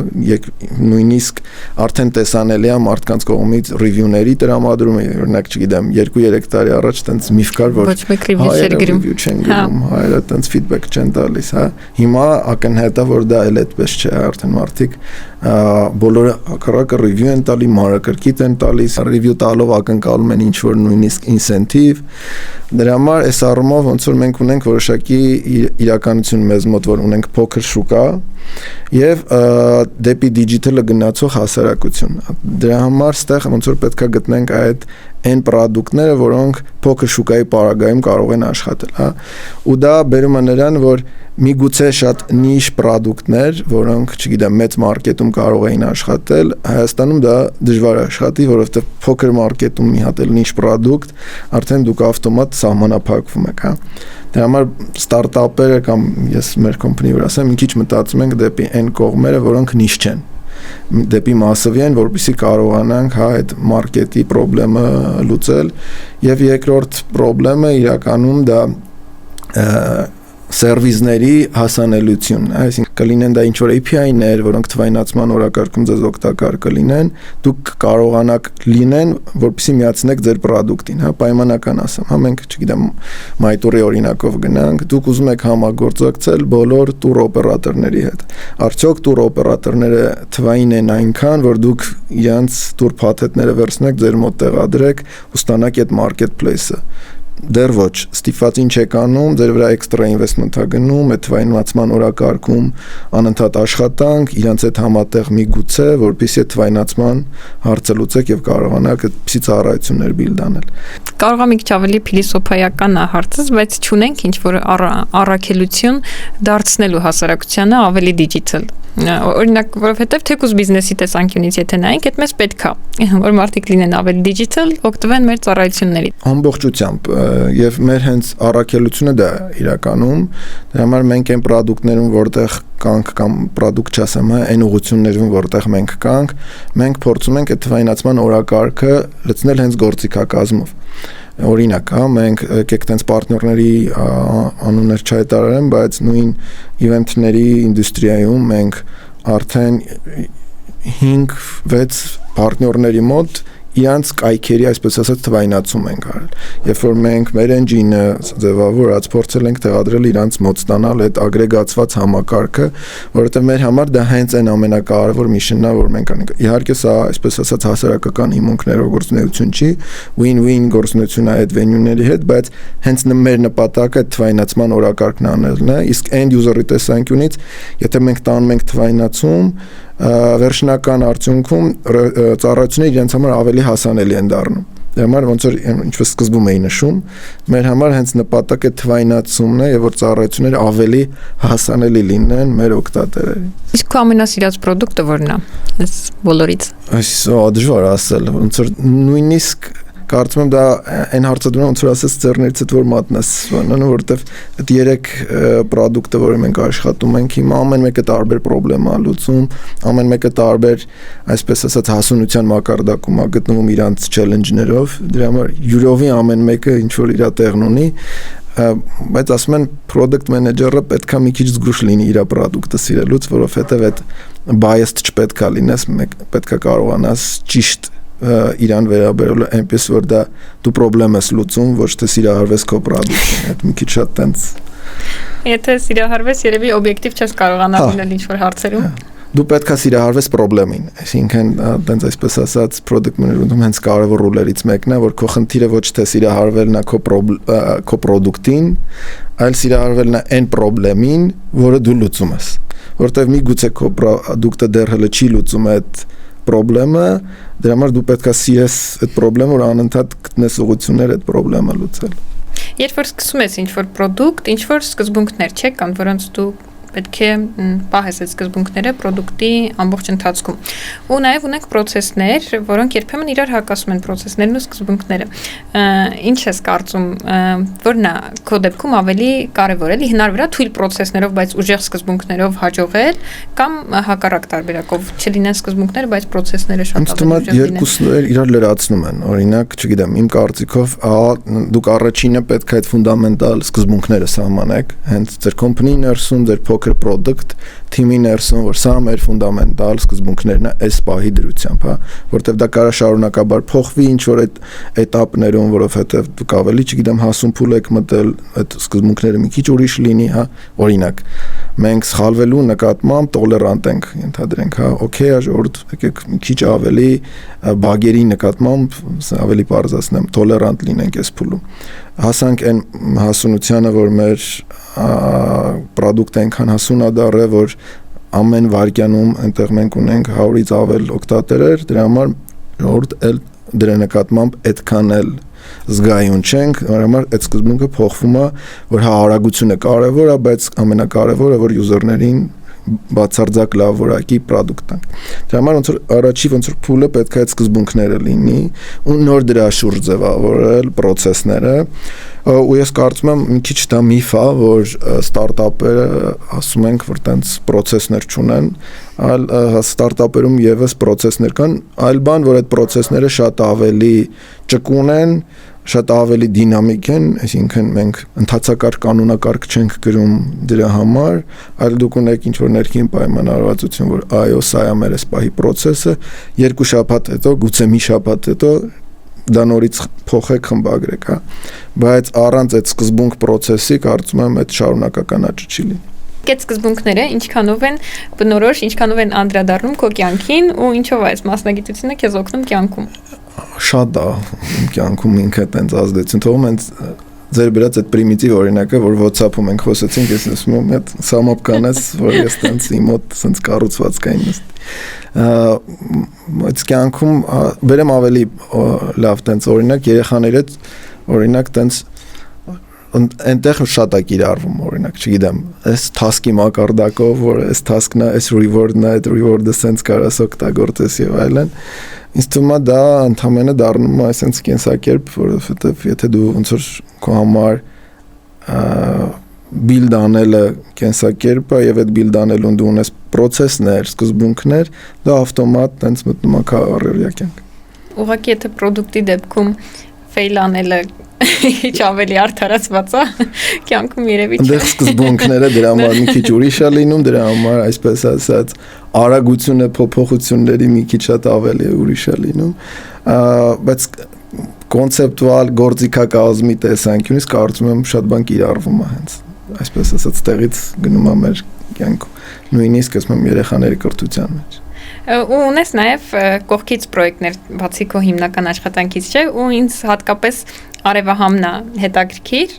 նույնիսկ արդեն տեսանելի է մարդկանց կողմից review-ների տրամադրումը, օրինակ, չգիտեմ, 2-3 տարի առաջ տենց միֆ կար, որ review չեն գրում, հայերը տենց feedback չեն տալիս, հա, հիմա ակնհայտ է, որ դա էլ այդպես չէ, արդեն մարդիկ բոլորը հակառակը review են տալի, մանրակրկիտ են տալիս, review տալով ակնկալում են ինչ որ նույնիսկ incentive, դրա համար այս առումով ոնց որ մենք ունենք որոշակի իրականություն մեզ մոտ, որ ունենք փոքր շուկա եւ դեպի դիջիտալը գնացող հասարակություն։ Դրա համար ստեղ ոնց որ պետք է գտնենք այդ այն պրոդուկտները, որոնք փոքր շուկայի պարագայում կարող են աշխատել, հա։ Ու դա բերում է նրան, որ միգուցե շատ նիշ պրոդուկտներ, որոնք, չգիտեմ, մեծ մարքետում կարող էին աշխատել, Հայաստանում դա դժվար է աշխատի, որովհետեւ փոքր մարքետում մի հատ էլ նիշ պրոդուկտ, արդեն դուք ավտոմատ սահմանափակվում եք, հա։ Դրա համար ստարտափերը կամ ես մեր կոմպանիի վրա ասեմ, մի քիչ մտածում ենք դեպի այն կողմերը, որոնք նիշ չեն, դեպի մասսովյան, որպեսզի կարողանանք հա այդ մարքետի խնդրը լուծել, եւ երկրորդ խնդրը իրականում դա սերվիսների հասանելիությունն է, այսինքն կլինեն դա ինչ որ API-ներ, որոնք թվայնացման օրակարգում ձեզ օգտակար կլինեն, դուք կարողանաք լինեն, որպեսզի միացնեք ձեր պրոդուկտին, հա, պայմանական ասեմ, հա, մենք, չգիտեմ, MyTour-ի օրինակով գնանք, դուք ուզում եք համագործակցել բոլոր տուր օպերատորների հետ։ Արդյոք տուր օպերատորները թվային են այնքան, որ դուք իրենց տուր փաթեթները վերցնեք, ձեր մոտ տեղադրեք ու ստանաք այդ marketplace-ը։ Դեռ ոչ, ստիպվածին չեք անում, ձեր վրա էքստրա ինվեստմենտ է գնում, այդ թվայնացման օրակարգում անընդհատ աշխատանք, իրանց հետ համատեղ միգուցե, որպեսզի այդ թվայնացման հարցը լուծեք եւ կարողանաք այդպիսի ծառայություններ բիլդ անել։ Կարող է մի քիչ ավելի փիլիսոփայական է հարցը, բայց չունենք ինչ որ առաքելություն դարձնելու հասարակությանը ավելի դիջիտալ։ Օրինակ, որովհետև թեկուզ բիզնեսի տեսանկյունից եթե նայենք, այդ մեզ պետք է, որ մարդիկ լինեն ավելի դիջիտալ, օգտվեն մեր ծառայություններից։ Ամբողջությամբ եւ մեր հենց առաքելությունը դա իրականում, դրա համար մենք այն պրոդուկտներում, որտեղ կանք կամ product չասեմ, այն ուղղություններում որտեղ մենք կանք, մենք փորձում ենք այդ թվայնացման օրակարգը լցնել հենց գործիքակազմով։ Օրինակ, մենք եկեք տենց պարտներների անուններ չհայտարարեմ, բայց նույն իվենթների ինդուստրիայում մենք արդեն 5-6 պարտներների մոտ իրանց կայքերի, այսպես ասած, թվայնացում ենք արել։ Երբ որ մենք մեր engine-ը ձևավորած փորձել ենք տեղադրել իրանց մոտ ստանալ այդ ագրեգացված համակարգը, որովհետև մեր համար դա հենց այն ամենակարևոր միշնն է, որ մենք անենք։ Իհարկե սա, այսպես ասած, հասարակական հիմունքներով գործունեություն չի, win-win գործունեություն է այդ venue-ների հետ, բայց հենց մեր նպատակը թվայնացման օրակարգն անելն է, իսկ end user-ի տեսանկյունից, եթե մենք տանում ենք թվայնացում, վերջնական արդյունքում ծառայությունները իրենց համար ավելի հասանելի են դառնում։ Դրա համար ոնց որ ինչպես սկզբում էի նշում, մեր համար հենց նպատակը թվայնացումն է, եւ որ ծառայությունները ավելի հասանելի լինեն մեր օգտատերերին։ Իսկ քո ամենասիրած product-ը որն է այս բոլորից։ Այսօ դժվար ասել, ոնց որ նույնիսկ կարծում եմ դա այն հարցը դու ոնց որ ասես ծերներից այդ որ մատնես, որովհետև այդ 3 product-ը, որը մենք աշխատում ենք, հիմա ամեն մեկը տարբեր խնդրեմ է լուծում, ամեն մեկը տարբեր, այսպես ասած, հասունության մակարդակում է գտնվում իրանց challenge-ներով, դրա համար յուրովի ամեն մեկը ինչ որ իր տեղն ունի, բայց ասում են product manager-ը պետք է մի քիչ զգուշ լինի իր product-ը սիրելուց, որովհետև այդ biased չպետք է լինես, պետք է կարողանաս ճիշտ իրան վերաբերել այնպես որ դա դու խնդրեմ ես լուծում, ոչ թե սիրահարվես քո product-ին, այդ մի քիչ շատ տենց։ Եթե սիրահարվես, երևի օբյեկտիվ չես կարողանա լինել ինչ-որ հարցերում։ Դու պետք է սիրահարվես խնդրին, այսինքն տենց այսպես ասած product management-ում հենց կարևոր ռոլերից մեկն է, որ քո խնդիրը ոչ թե սիրահարվելն է քո product-ին, այլ սիրահարվելն է այն խնդրին, որը դու լուծում ես, որտեղ միգուցե քո product-ը դեռ հələ չի լուծում այդ խնդրը, դրա համար դու պետք է սիրես այդ խնդրը, որ անընդհատ գտնես ուղղություններ այդ խնդրը լուծել։ Երբ որ սկսում ես ինչ-որ product, ինչ-որ սկզբունքներ չէ, կամ որոնց դու պետք է պահես այդ սկզբունքները product-ի ամբողջ ընթացքում։ Ու նաև ունենք process-ներ, որոնք երբեմն իրար հակասում են process-ներն ու սկզբունքները։ Ինչ ես կարծում, որն է քո դեպքում ավելի կարևոր, էլի հնար վրա թույլ process-ներով, բայց ուժեղ սկզբունքներով հաջողել, կամ հակառակ տարբերակով չլինեն սկզբունքները, բայց process-ները շատ ավելի ուժեղ լինեն։ Երկուսները իրար լրացնում են։ Օրինակ, չգիտեմ, իմ կարծիքով, դուք առաջինը պետք է այդ ֆունդամենտալ սկզբունքները սահմանեք, հենց ձեր company-ի ներսում, ձեր product թիմի ներսում, որ սա մեր ֆունդամենտալ սկզբունքներն է այս պահի դրությամբ, հա, որտեղ դա կարա շարունակաբար փոխվի ինչ որ այդ этаպներում, որովհետև դուք ավելի, չգիտեմ, հասուն փուլ եք մտել, այդ սկզբունքները մի քիչ ուրիշ լինի, հա, օրինակ, մենք սխալվելու նկատմամբ տոլերանտ ենք, ենթադրենք, հա, օքեյ, ժողովուրդ, եկեք մի քիչ ավելի բագերի նկատմամբ ավելի բարձրացնեմ, տոլերանտ լինենք այս փուլում։ Հասանք այն հասունությանը, որ մեր product-ը այնքան հասուն է դառել, որ ամեն վայրկյանում այնտեղ մենք ունենք 100-ից ավել օգտատերեր, դրա համար ժողովուրդ դրա նկատմամբ այդքան էլ զգայուն չենք, դրա համար այդ սկզբունքը փոխվում է, որ հարագությունը կարևոր է, բայց ամենակարևորը որ user-ներին բացարձակ լավ որակի product տանք։ Դրա համար ոնց որ առաջի ոնց որ փուլը պետք է այդ սկզբունքները լինի ու նոր դրա շուրջ ձևավորել process-ները, ու ես կարծում եմ մի քիչ դա միֆ է, որ ստարտափերը ասում ենք, որ տենց process-ներ չունեն, այլ ստարտափերում եւս process-ներ կան, այլ բան, որ այդ process-ները շատ ավելի ճկուն են, շատ ավելի դինամիկ են, այսինքն մենք ընդհանցակարգ կանոնակարգ չենք գրում դրա համար, այլ դուք ունեք ինչ-որ ներքին պայմանավորվածություն, որ այո, սա է մեր այս պահի process-ը, 2 շաբաթ հետո, գուցե մի շաբաթ հետո դա նորից փոխեք, խմբագրեք, հա, բայց առանց այդ սկզբունք process-ի կարծում եմ այդ շարունակական աճ չի լինի։ Այդ սկզբունքները ինչքանով են բնորոշ, ինչքանով են անդրադառնում քո կյանքին ու ինչով է այս մասնագիտությունը քեզ օգնում կյանքում։ Շատ է կյանքում ինքը տենց ազդեցություն թողում են ձեր բերած այդ պրիմիտիվ օրինակը, որ WhatsApp-ում ենք խոսեցինք, ես ասում եմ, այդ սամոպ կանես, որ ես տենց իմ մոտ սենց կառուցված կային նստի։ Այդ կյանքում բերեմ ավելի լավ տենց օրինակ, երեխաների հետ օրինակ տենց այնտեղ շատ է կիրառվում, օրինակ, չգիտեմ, այս task-ի մակարդակով, որ այս task-ն է, այս reward-ն է, այդ reward-ը սենց կարաս օգտագործես եւ այլն։ Ինձ թվում է դա ընդհանրապես դառնում է այսպես կենսակերպ, որովհետեւ եթե դու ոնց որ քո համար build անելը կենսակերպը եւ այդ build անելուն դու ունես process-ներ, սկզբունքներ, դա ավտոմատ տենց մտնում է առօրյա կյանք։ Ուղղակի եթե product-ի դեպքում fail անելը ինչ ավելի արդարացված է կյանքում երևի չէ։ Այնտեղ սկզբունքները դրա համար մի քիչ ուրիշ է լինում, դրա համար այսպես ասած արագությունը փոփոխությունների մի քիչ ավելի ուրիշ է լինում, բայց կոնցեպտուալ գործիքակազմի տեսանկյունից կարծում եմ շատ բան կիրառվում է հենց այսպես ասած տեղից գնում է մեր կյանքում, նույնիսկ ասում եմ երեխաների կրթության մեջ։ Ու ունես նաև կողքից պրոյեկտներ բացի քո հիմնական աշխատանքից, չէ՞, ու ինձ հատկապես Արևահամն է հետաքրքիր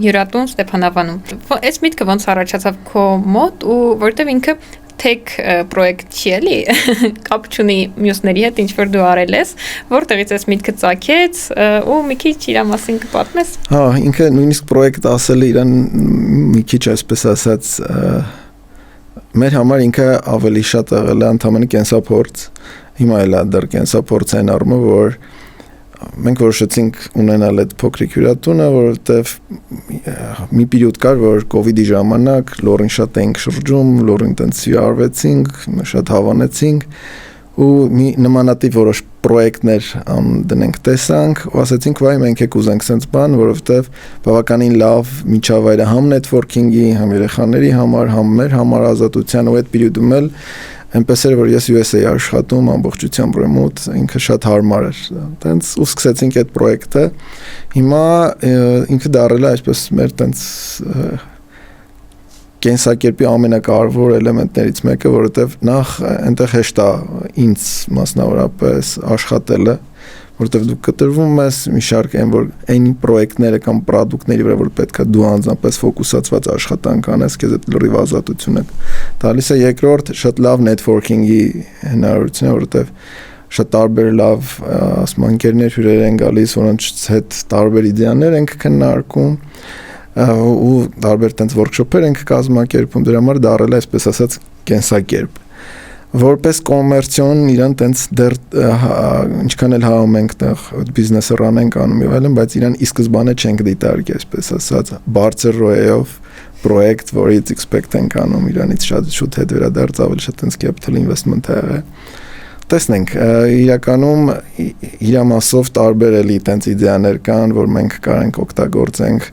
հյուրատուն Ստեփանավանում։ Այս միտքը ոնց առաջացավ քո մոտ ու որտեվ ինքը tech պրոյեկտ չի էլի, կապ չունի մյուսների հետ, ինչ որ դու արել ես, որտեղից այս միտքը ծագեց ու մի քիչ իր մասին կպատմես։ Հա, ինքը նույնիսկ պրոյեկտ ասել է իրան մի քիչ այսպես ասած մեր համար ինքը ավելի շատ եղել է ընդհանրապես կենսափորձ։ Հիմա էլ է դեռ կենսափորձ այն առումով, որ մենք որոշեցինք ունենալ այդ փոքրիկ հյուրատունը, որովհետև մի պերիոդ կար, որ կոവിഡ്ի ժամանակ լորին շատ էինք շրջում, լորին տենց արվեցինք, շատ հավանեցինք ու մի նմանատիպ որոշ պրոյեկտներ դնենք տեսանք ու ասացինք վայ մենք եք ուզենք sense բան, որովհետև բավականին լավ միջավայր է համ networking-ի, համ երեխաների համար, համ մեր համար ազատության ու այդ պերիոդում էլ այնպես էր որ ես USA աշխատում ամբողջությամբ remote, ինքը շատ հարմար էր։ Տենց ու սկսեցինք այդ պրոյեկտը։ Հիմա ինքը դառել է այսպես մեր տենց կենսակերպի ամենակարևոր էլեմենտներից մեկը, որովհետև նախ այնտեղ հեշտ է ինձ մասնավորապես աշխատելը, որովհետև դու կտրվում ես մի շարք այն պրոյեկտները կամ պրոդուկտների վրա, որ պետք է դու անձնապես ֆոկուսացված աշխատանք անես, քեզ այդ լրիվ ազատությունը տալիս է։ Երկրորդ շատ լավ networking-ի հնարավորություն է, որովհետև շատ տարբեր լավ ասում ընկերներ հյուրեր են գալիս, որոնց հետ տարբեր իդեաներ ենք քննարկում ու տարբեր տենց workshop-եր ենք կազմակերպում, դրա համար դառել է այսպես ասած կենսակերպ։ Որպես կոմերցիոն իրան տենց դեռ ինչքան էլ հավում ենք տեղ բիզնեսը ռան ենք անում եւ այլն, բայց իրան ի սկզբանե չենք դիտարկի, այսպես ասած, բարձր ROI-ով պրոյեկտ, որից expect ենք անում, իրանից շատ շուտ հետ վերադարձ ավելի շատ տենց capital investment է եղել։ Տեսնենք, իրականում իր մասով տարբեր էլի տենց իդեաներ կան, որ մենք կարենք օգտագործենք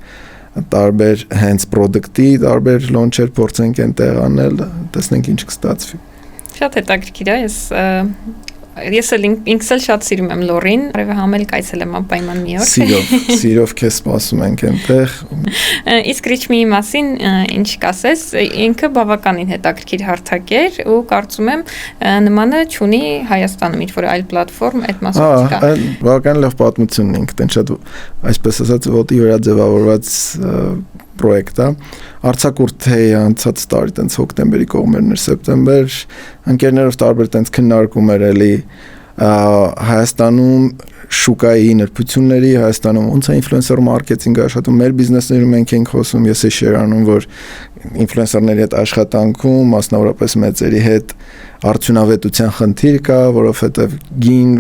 տարբեր հենց product-ի, տարբեր launch-եր փորձենք այնտեղ անել, տեսնենք ինչ կստացվի։ Շատ հետաքրքիր է, ես էլ ինքս էլ շատ սիրում եմ լորին, Արևահամ էլ կայցել եմ անպայման մի օր։ Սիրով քեզ սպասում ենք այնտեղ։ Իսկ Ռիչմիի մասին ինչ կասես, ինքը բավականին հետաքրքիր հարթակ էր ու կարծում եմ նմանը չունի Հայաստանում ինչ որ այլ պլատֆորմ այդ մասով կա։ Բավական լավ պատմություն ունենք, տեն շատ այսպես ասած ոտի վրա ձևավորված պրոյեկտ է։ Արձակուրդ է անցած տարի տենց հոկտեմբերի կողմերն էր, սեպտեմբեր, ընկերներով տարբեր տենց քննարկումներ էլի Հայաստանում շուկայի նրբությունների, Հայաստանում ոնց է ինֆլուենսեր մարքեթինգը աշխատում, մեր բիզնեսներում մենք ենք խոսում, ես է շեյր անում, որ ինֆլուենսերների հետ աշխատանքում, մասնավորապես մեծերի հետ արդյունավետության խնդիր կա, որովհետև gain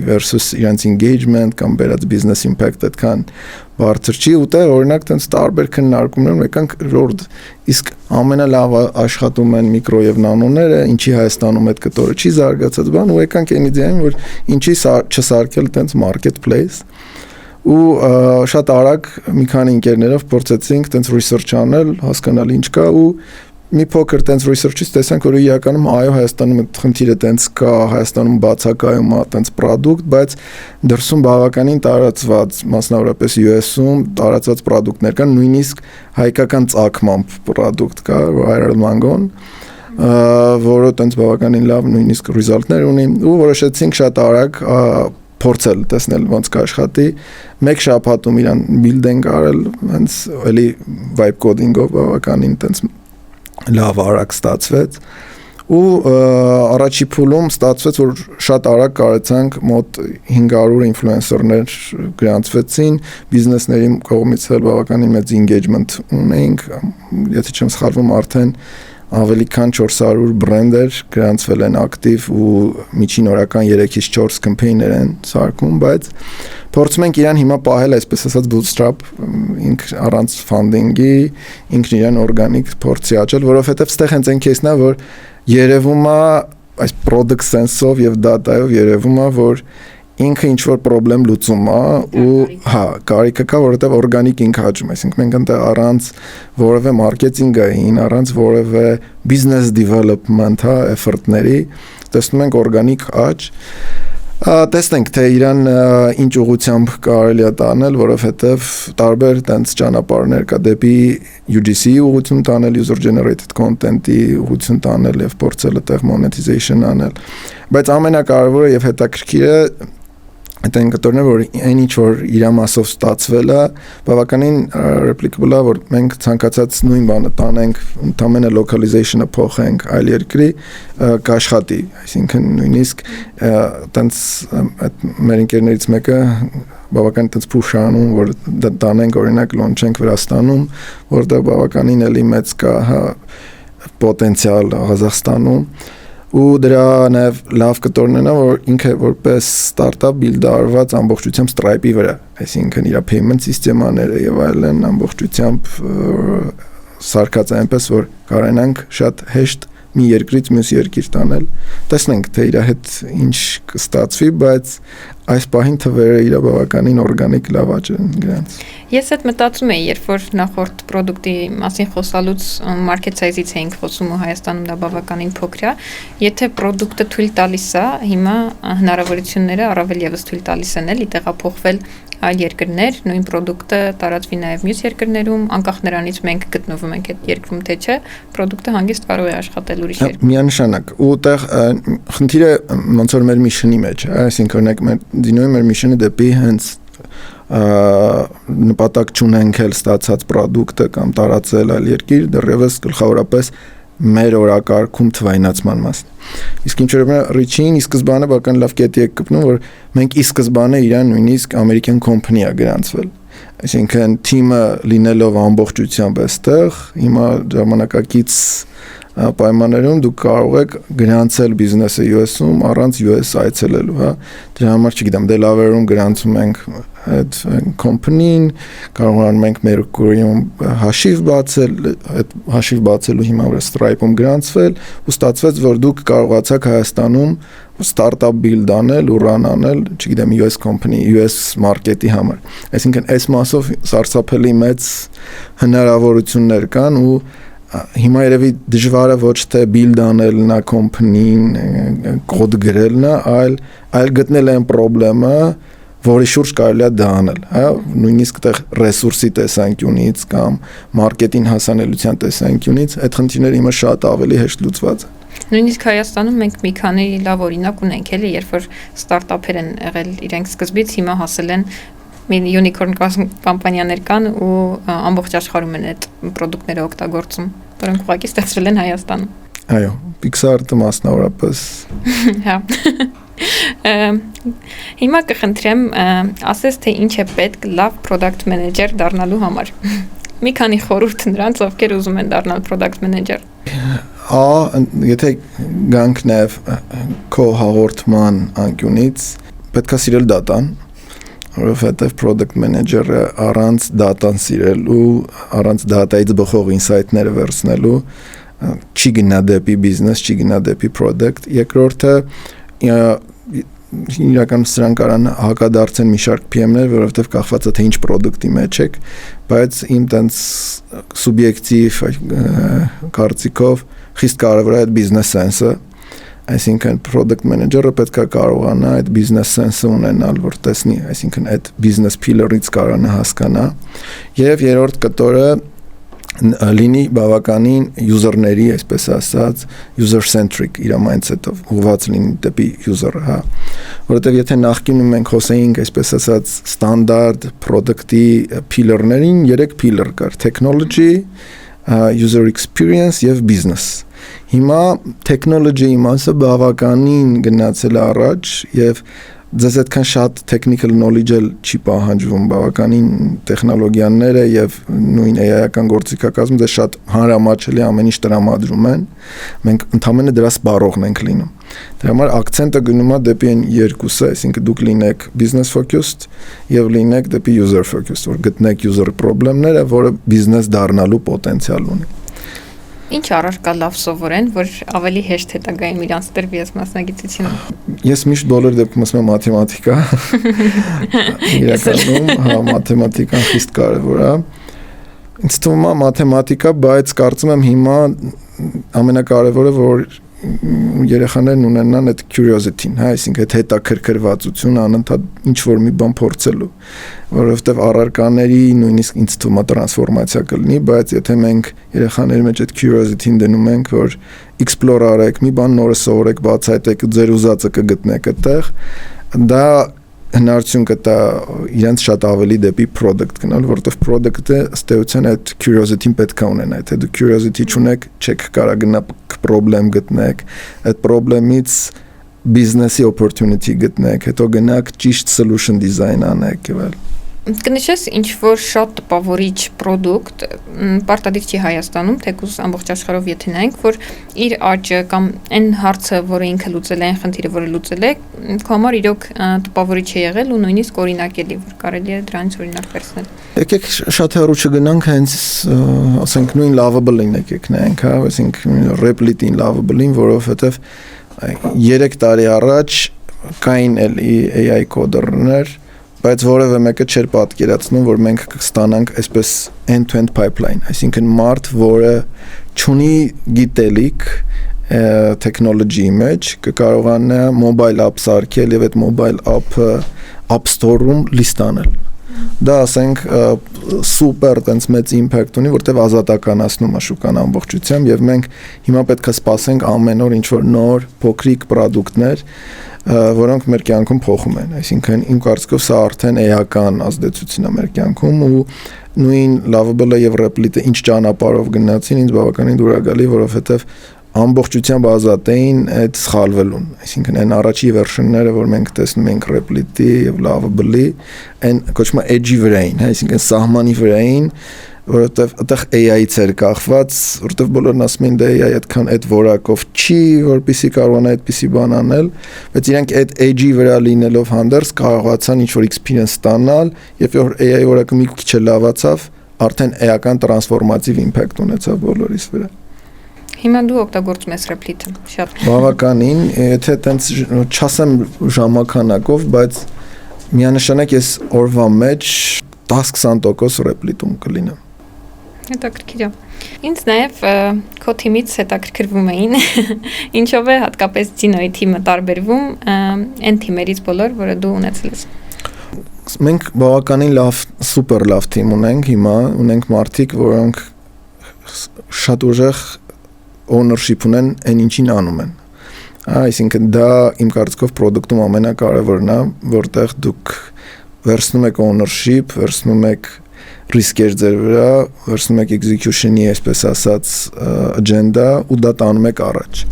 versus իրենց engagement կամ բերած business impact այդքան բարձր չի, ու դե օրինակ տենց տարբեր քննարկումներ եկանք որ իսկ ամենալավ աշխատում են միկրո եւ նանոները, ինչի Հայաստանում այդ կտորը չի զարգացած բան, ու եկանք այն իդեան, որ ինչի չսարքել տենց marketplace ու շատ արագ մի քանի ընկերներով փորձեցինք տենց research անել, հասկանալ ինչ կա ու մի փոքր տենց research-ից տեսանք, որ իրականում այո Հայաստանում այդ խնդիրը տենց կա, Հայաստանում բացակայում է տենց product, բայց դրսում բավականին տարածված, մասնավորապես US-ում տարածված product-ներ կան, նույնիսկ հայկական ծագմամբ product կա, viral mango-ն, որը տենց բավականին լավ նույնիսկ result-ներ ունի ու որոշեցինք շատ արագ փորձել տեսնել ոնց կաշխատի մեկ շաբաթում իրան build ենք արել հենց էլի vibe coding-ով բավականին տենց լավ արագ ստացվեց ու առաջի փուլում ստացվեց որ շատ արագ կարեցանք մոտ 500 ինֆլուենսերներ գրանցվեցին բիզնեսների կողմից էլ բավականին մեծ engagement ունեինք եթե չեմ սխալվում արդեն ավելի քան 400 բրենդեր գրանցվել են ակտիվ ու միջին օրական 3-ից 4 կամպեյներ են սարքում, բայց փորձում ենք իրան հիմա պահել այսպես ասած bootstrap, ինք առանց funding-ի, ինքն իրան օրգանիկ փորձի աճել, որովհետև ստեղ հենց այն կեսն է, որ երևում է այս product sense-ով եւ data-ով երևում է, որ ինքը ինչ որ խնդրեմ լուծում է ու հա կարիքը կա որովհետև օրգանիկ ինքը աճում է, այսինքն մենք ընդ առանց որևէ մարքեթինգային, առանց որևէ business development effort-ների տեսնում ենք օրգանիկ աճ տեսնենք թե իրան ինչ ուղղությամբ կարելի է տանել, որովհետև տարբեր տենց ճանապարհներ կա դեպի UGC ուղղություն տանել, user generated content-ի ուղղություն տանել եւ փորձել այդտեղ monetization անել, բայց ամենակարևորը եւ հետաքրքիրը այդ այն կտորն է, որ այն ինչ որ իր մասով ստացվել է, բավականին replicable է, որ մենք ցանկացած նույն բանը տանենք, ընդամենը localization-ը փոխենք այլ երկրի, կաշխատի, այսինքն նույնիսկ տենց այդ մեր ընկերներից մեկը բավականին տենց push անում, որ տանենք օրինակ launch-ենք Վրաստանում, որտեղ բավականին էլի մեծ կա պոտենցիալ Ղազախստանում ու դրա նաև լավ կտորն է, որ ինքը որպես ստարտափ բիլդ արված ամբողջությամբ Stripe-ի վրա, այսինքն իր payment սիստեմաները եւ այլն ամբողջությամբ սարքած այնպես, որ կարողանանք շատ հեշտ մի երկրից մյուս երկիր տանել, տեսնենք թե իր հետ ինչ կստացվի, բայց այս պահին թվերը իր բավականին օրգանիկ լավ աճեն գրանց։ Ես այդ մտածում եի, երբ որ նախորդ product-ի մասին խոսալուց market size-ից էինք խոսում ու Հայաստանում դա բավականին փոքր է, եթե product-ը թույլ տալիս է, հիմա հնարավորությունները առավել եւս թույլ տալիս են էլի տեղափոխվել այլ երկրներ, նույն product-ը տարածվի նաև մյուս երկրներում, անկախ նրանից մենք գտնվում ենք այդ երկրում թե չէ, product-ը հանգիստ կարող է աշխատել ուրիշ երկրում։ Միանշանակ, ու այդտեղ խնդիրը ոնց որ մեր mission-ի մեջ է, այսինքն օրինակ մեր դինոյի մեր mission-ը դեպի հենց նպատակ չունենք էլ ստացած product-ը կամ տարածել այլ երկիր, դեռևս գլխավորապես մեր օրակարգում թվայնացման մասն։ Իսկ ինչ որ reach-ին ի սկզբանե բական լավ կետի եք գտնում, որ մենք ի սկզբանե իրան նույնիսկ American company է գրանցվել։ Այսինքն թիմը լինելով ամբողջությամբ այստեղ, հիմա ժամանակակից պայմաններում դուք կարող եք գրանցել բիզնեսը US-ում առանց US այցելելու, հա։ Դրա համար չգիտեմ, Delaware-ում գրանցում ենք այդ company-ին, կարողանում ենք մեր կուրիում հաշիվ բացել, այդ հաշիվ բացելու հիմա վրա Stripe-ում գրանցվել, ու ստացվեց, որ դուք կարողացաք Հայաստանում startup build անել ու run անել, չգիտեմ, US company, US market-ի համար։ Այսինքն այս մասով սարսափելի մեծ հնարավորություններ կան ու հիմա երևի դժվարը ոչ թե build անելն է company-ին, կոդ գրելն է, այլ գտնել այն խնդրեմը, որի շուրջ կարելի է դա անել, հա, նույնիսկ այդտեղ ռեսուրսի տեսանկյունից կամ մարքեթինգ հասանելիության տեսանկյունից այդ խնդիրները հիմա շատ ավելի հեշտ լուծված են։ Նույնիսկ Հայաստանում մենք մի քանի լավ օրինակ ունենք, էլի, երբ որ ստարտափեր են եղել իրենք սկզբից, հիմա հասել են unicorn կամպանիաներ կան ու ամբողջ աշխարհում են այդ product-ները օգտագործում, որոնք ուղղակի ստեղծվել են Հայաստանում։ Այո, Pixar-ը մասնավորապես։ Հա։ Հիմա կխնդրեմ, ասես թե ինչ է պետք լավ product manager դառնալու համար։ Մի քանի խորհուրդ նրանց, ովքեր ուզում են դառնալ product manager։ Եթե գանք նաև քո հաղորդման անկյունից, պետք է սիրել դատան, որովհետև product manager-ը առանց դատան սիրելու, առանց դատայից բխող ինսայթները վերցնելու չի գնա դեպի բիզնես, չի գնա դեպի product։ Երկրորդը իրականում սրանք կարան հակադարձեն մի շարք PM-ներ, որովհետև կախված է թե ինչ product-ի մեջ եք, բայց իմ տենց սուբյեկտիվ կարծիքով խիստ կարևոր է այդ business sense-ը, այսինքն product manager-ը պետք է կարողանա այդ business sense-ը ունենալ, որ տեսնի, այսինքն այդ business pillar-ից կարողանա հասկանա, եւ երրորդ կտորը լինի բավականին user-ների, այսպես ասած, user-centric իր mindset-ով ուղղված լինի դեպի user-ը, հա, որովհետև եթե նախկինում մենք խոսեինք, այսպես ասած, ստանդարտ product-ի pillar-ներին, 3 pillar կար՝ technology, user experience եւ business։ Հիմա technology-ի մասը բավականին գնացել է առաջ եւ ձեզ այդքան շատ technical knowledge չի պահանջվում, բավականին տեխնոլոգիաները եւ նույն AI-ական գործիքակազմը դες շատ հանրամատչելի ամեն ինչ տրամադրում են, մենք ընդհանրապես դրա սպառողն ենք լինում։ Դրա համար акցենտը գնում է դեպի այն երկուսը, այսինքն դուք լինեք business focused եւ լինեք դեպի user focused, որ գտնեք user problem-ները, որը business դառնալու պոտենցիալ ունի։ Ինչ առարկա լավ սովորեն, որ ավելի հեշտ հետագայում իրանց տրվի այս մասնագիտությունը։ Ես միշտ բոլոր դեպքում ասում եմ մաթեմատիկա։ Իրականում, հա, մաթեմատիկան խիստ կարևոր է։ Ինձ թվում է մաթեմատիկա, բայց կարծում եմ հիմա ամենակարևորը, որ երեխաներն ունենան այդ curiosity-ն, հա, այսինքն այդ հետաքրքրվածությունը անընդհատ ինչ որ մի բան փորձելու, որովհետև առարկաների նույնիսկ ինձ թվում է տրանսֆորմացիա կլինի, բայց եթե մենք երեխաների մեջ այդ curiosity-ն դնում ենք, որ explore արեք, մի բան նորը սովորեք, բացահայտեք, ձեր ուզածը կգտնեք այդտեղ, դա հնարություն կտա իրենց շատ ավելի դեպի product գնալ, որովհետև product-ը ըստ էության այդ curiosity-ն պետք է ունենա, եթե դու curiosity չունեք, չեք կարա գնալ problem գտնեք, այդ problem-ից business-ի opportunity գտնեք, հետո գնաք ճիշտ solution design անեք եւ այլ։ Կնշես ինչ որ շատ տպավորիչ product պարտադիր չի Հայաստանում, թեկուզ ամբողջ աշխարհով եթե նայենք, որ իր աճը կամ այն հարցը, որը ինքը լուծել է, այն խնդիրը, որը լուծել է, քո համար իրոք տպավորիչ է եղել ու նույնիսկ օրինակելի, որ կարելի է դրանից օրինակ վերցնել։ Եկեք շատ հեռու չգնանք, հենց ասենք նույն lovable-ին եկեք նայենք, հա, այսինքն Replit-ին lovable-ին, որովհետև 3 տարի առաջ կային էլի AI կոդերներ, բայց որևէ մեկը չէր պատկերացնում, որ մենք կստանանք այսպես end-to-end pipeline, այսինքն մարդ, որը չունի գիտելիք technology-ի մեջ, կկարողանա mobile app սարքել եւ այդ mobile app-ը App Store-ում list անել։ Դա ասենք սուպեր տենց մեծ impact ունի, որտեղ ազատականացնում է շուկան ամբողջությամբ եւ մենք հիմա պետք է սպասենք ամեն օր ինչ որ նոր փոքրիկ product-ներ, որոնք մեր կյանքում փոխում են, այսինքն իմ կարծիքով սա արդեն էական ազդեցություն է մեր կյանքում ու նույն Lovable-ը եւ Replit-ը ինչ ճանապարհով գնացին, ինձ բավականին դուր է գալի, որովհետեւ ամբողջությամբ ազատ էին այդ սխալվելուն, այսինքն այն առաջի վերջնները, որ մենք տեսնում ենք Replit-ի եւ Lovable-ի, այն կոչվում է edge-ի վրա էին, այսինքն սահմանի վրա էին, որովհետեւ այդտեղ AI-ից էր կախված, որովհետեւ բոլորն ասում են դա AI այդքան այդ որակով չի, որպեսզի կարողանա այդպիսի բան անել, բայց իրենք այդ edge-ի վրա լինելով հանդերձ կարողացան ինչ-որ experience ստանալ, եւ որ AI որակը մի քիչ լավացավ, արդեն էական տրանսֆորմատիվ impact ունեցավ բոլորիս վրա։ Հիմա դու օգտագործում ես Replit-ը, շատ բավականին, եթե տենց չասեմ ժամանականակով, բայց միանշանակ ես օրվա մեջ 10-20% Replit-ում կլինեմ։ Հետաքրքիր է։ Ինձ նաև քո թիմից հետաքրքրվում էին, ինչով է հատկապես Gino-ի թիմը տարբերվում այն թիմերից բոլոր, որը դու ունեցել ես։ Մենք բավականին լավ, սուպեր լավ թիմ ունենք հիմա, ունենք մարդիկ, որոնք շատ ուժեղ ownership ունեն այն ինչին անում են։ Այսինքն դա իմ կարծիքով product-ում ամենակարևորն է, որտեղ դուք վերցնում եք ownership, վերցնում եք ռիսկեր ձեր վրա, վերցնում եք execution-ի, այսպես ասած, agenda ու դա տանում եք առաջ։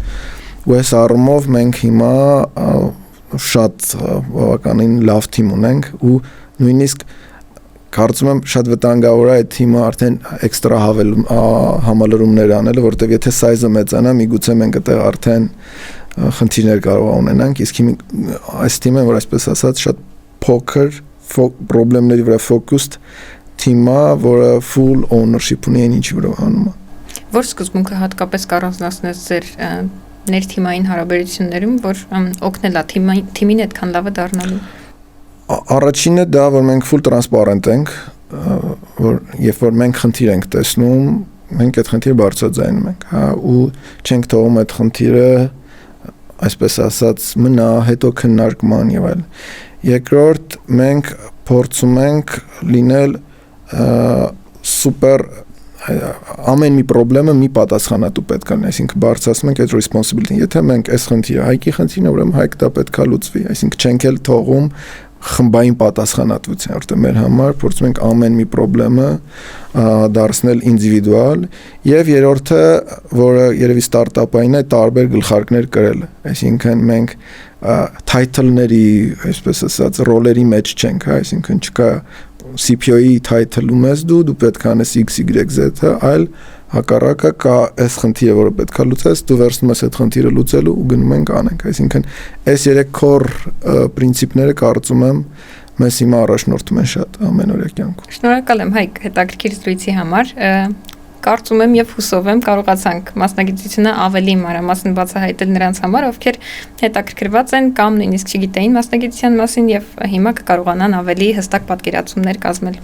Ու այս առումով մենք հիմա շատ բավականին լավ թիմ ունենք ու նույնիսկ կարծում եմ շատ վտանգավոր է այդ թիմը արդեն էքստրա համալրումներ անելը, որովհետև եթե size-ը մեծանա, միգուցե մենք այդտեղ արդեն խնդիրներ կարող ունենանք, իսկ այս թիմը, որ այսպես ասած, շատ փոքր խնդիրների վրա focused թիմը, որը full ownership ունի այն ինչի վրա անում է։ Որ սկզբունքը հատկապես կառանձնացնես ձեր ներթիմային հարաբերություններում, որ օգնել է թիմին այդքան լավը դառնալու։ Առաջինը դա, որ մենք full transparent ենք, որ երբ որ մենք խնդիր ենք տեսնում, մենք այդ խնդիրը բարձրաձայնում ենք, հա, ու չենք թողում այդ խնդիրը, այսպես ասած, մնա, հետո քննարկման եւ այլն։ Երկրորդ, մենք փորձում ենք լինել սուպեր ամեն մի խնդրը մի պատասխանատու պետք է լինի, այսինքն բարձրացնում ենք այդ responsibility-ն։ Եթե մենք այս խնդիրը Հայկի խնդիրն է, ուրեմն Հայկ դա պետք է լուծվի, այսինքն չենք էլ թողում, խմբային պատասխանատվության, որտեղ մեր համար փորձում ենք ամեն մի խնդրը դարձնել ինդիվիդուալ, եւ երրորդը, որը երևի ստարտափային է, տարբեր գլխարկներ կրել, այսինքն մենք title-ների, այսպես ասած, ռոլերի մեջ չենք, այսինքն չկա CPO-ի title-ում ես դու պետք է անես XYZ-ը, այլ հակառակը կա այս խնդիրը, որը պետք է լուծես, դու վերցնում ես այդ խնդիրը լուծելու ու գնում ենք անենք, այսինքն այս երեք core պրինցիպները կարծում եմ մեզ հիմա առաջնորդում են շատ ամենօրյա կյանքում։ Շնորհակալ եմ Հայկ հետաքրքիր զրույցի համար։ Կարծում եմ եւ հուսով եմ կարողացանք մասնագիտությունը ավելի մանրամասն բացահայտել նրանց համար, ովքեր հետաքրքրված են կամ նույնիսկ չգիտեին մասնագիտության մասին եւ հիմա կկարողանան ավելի հստակ պատկերացումներ կազմել։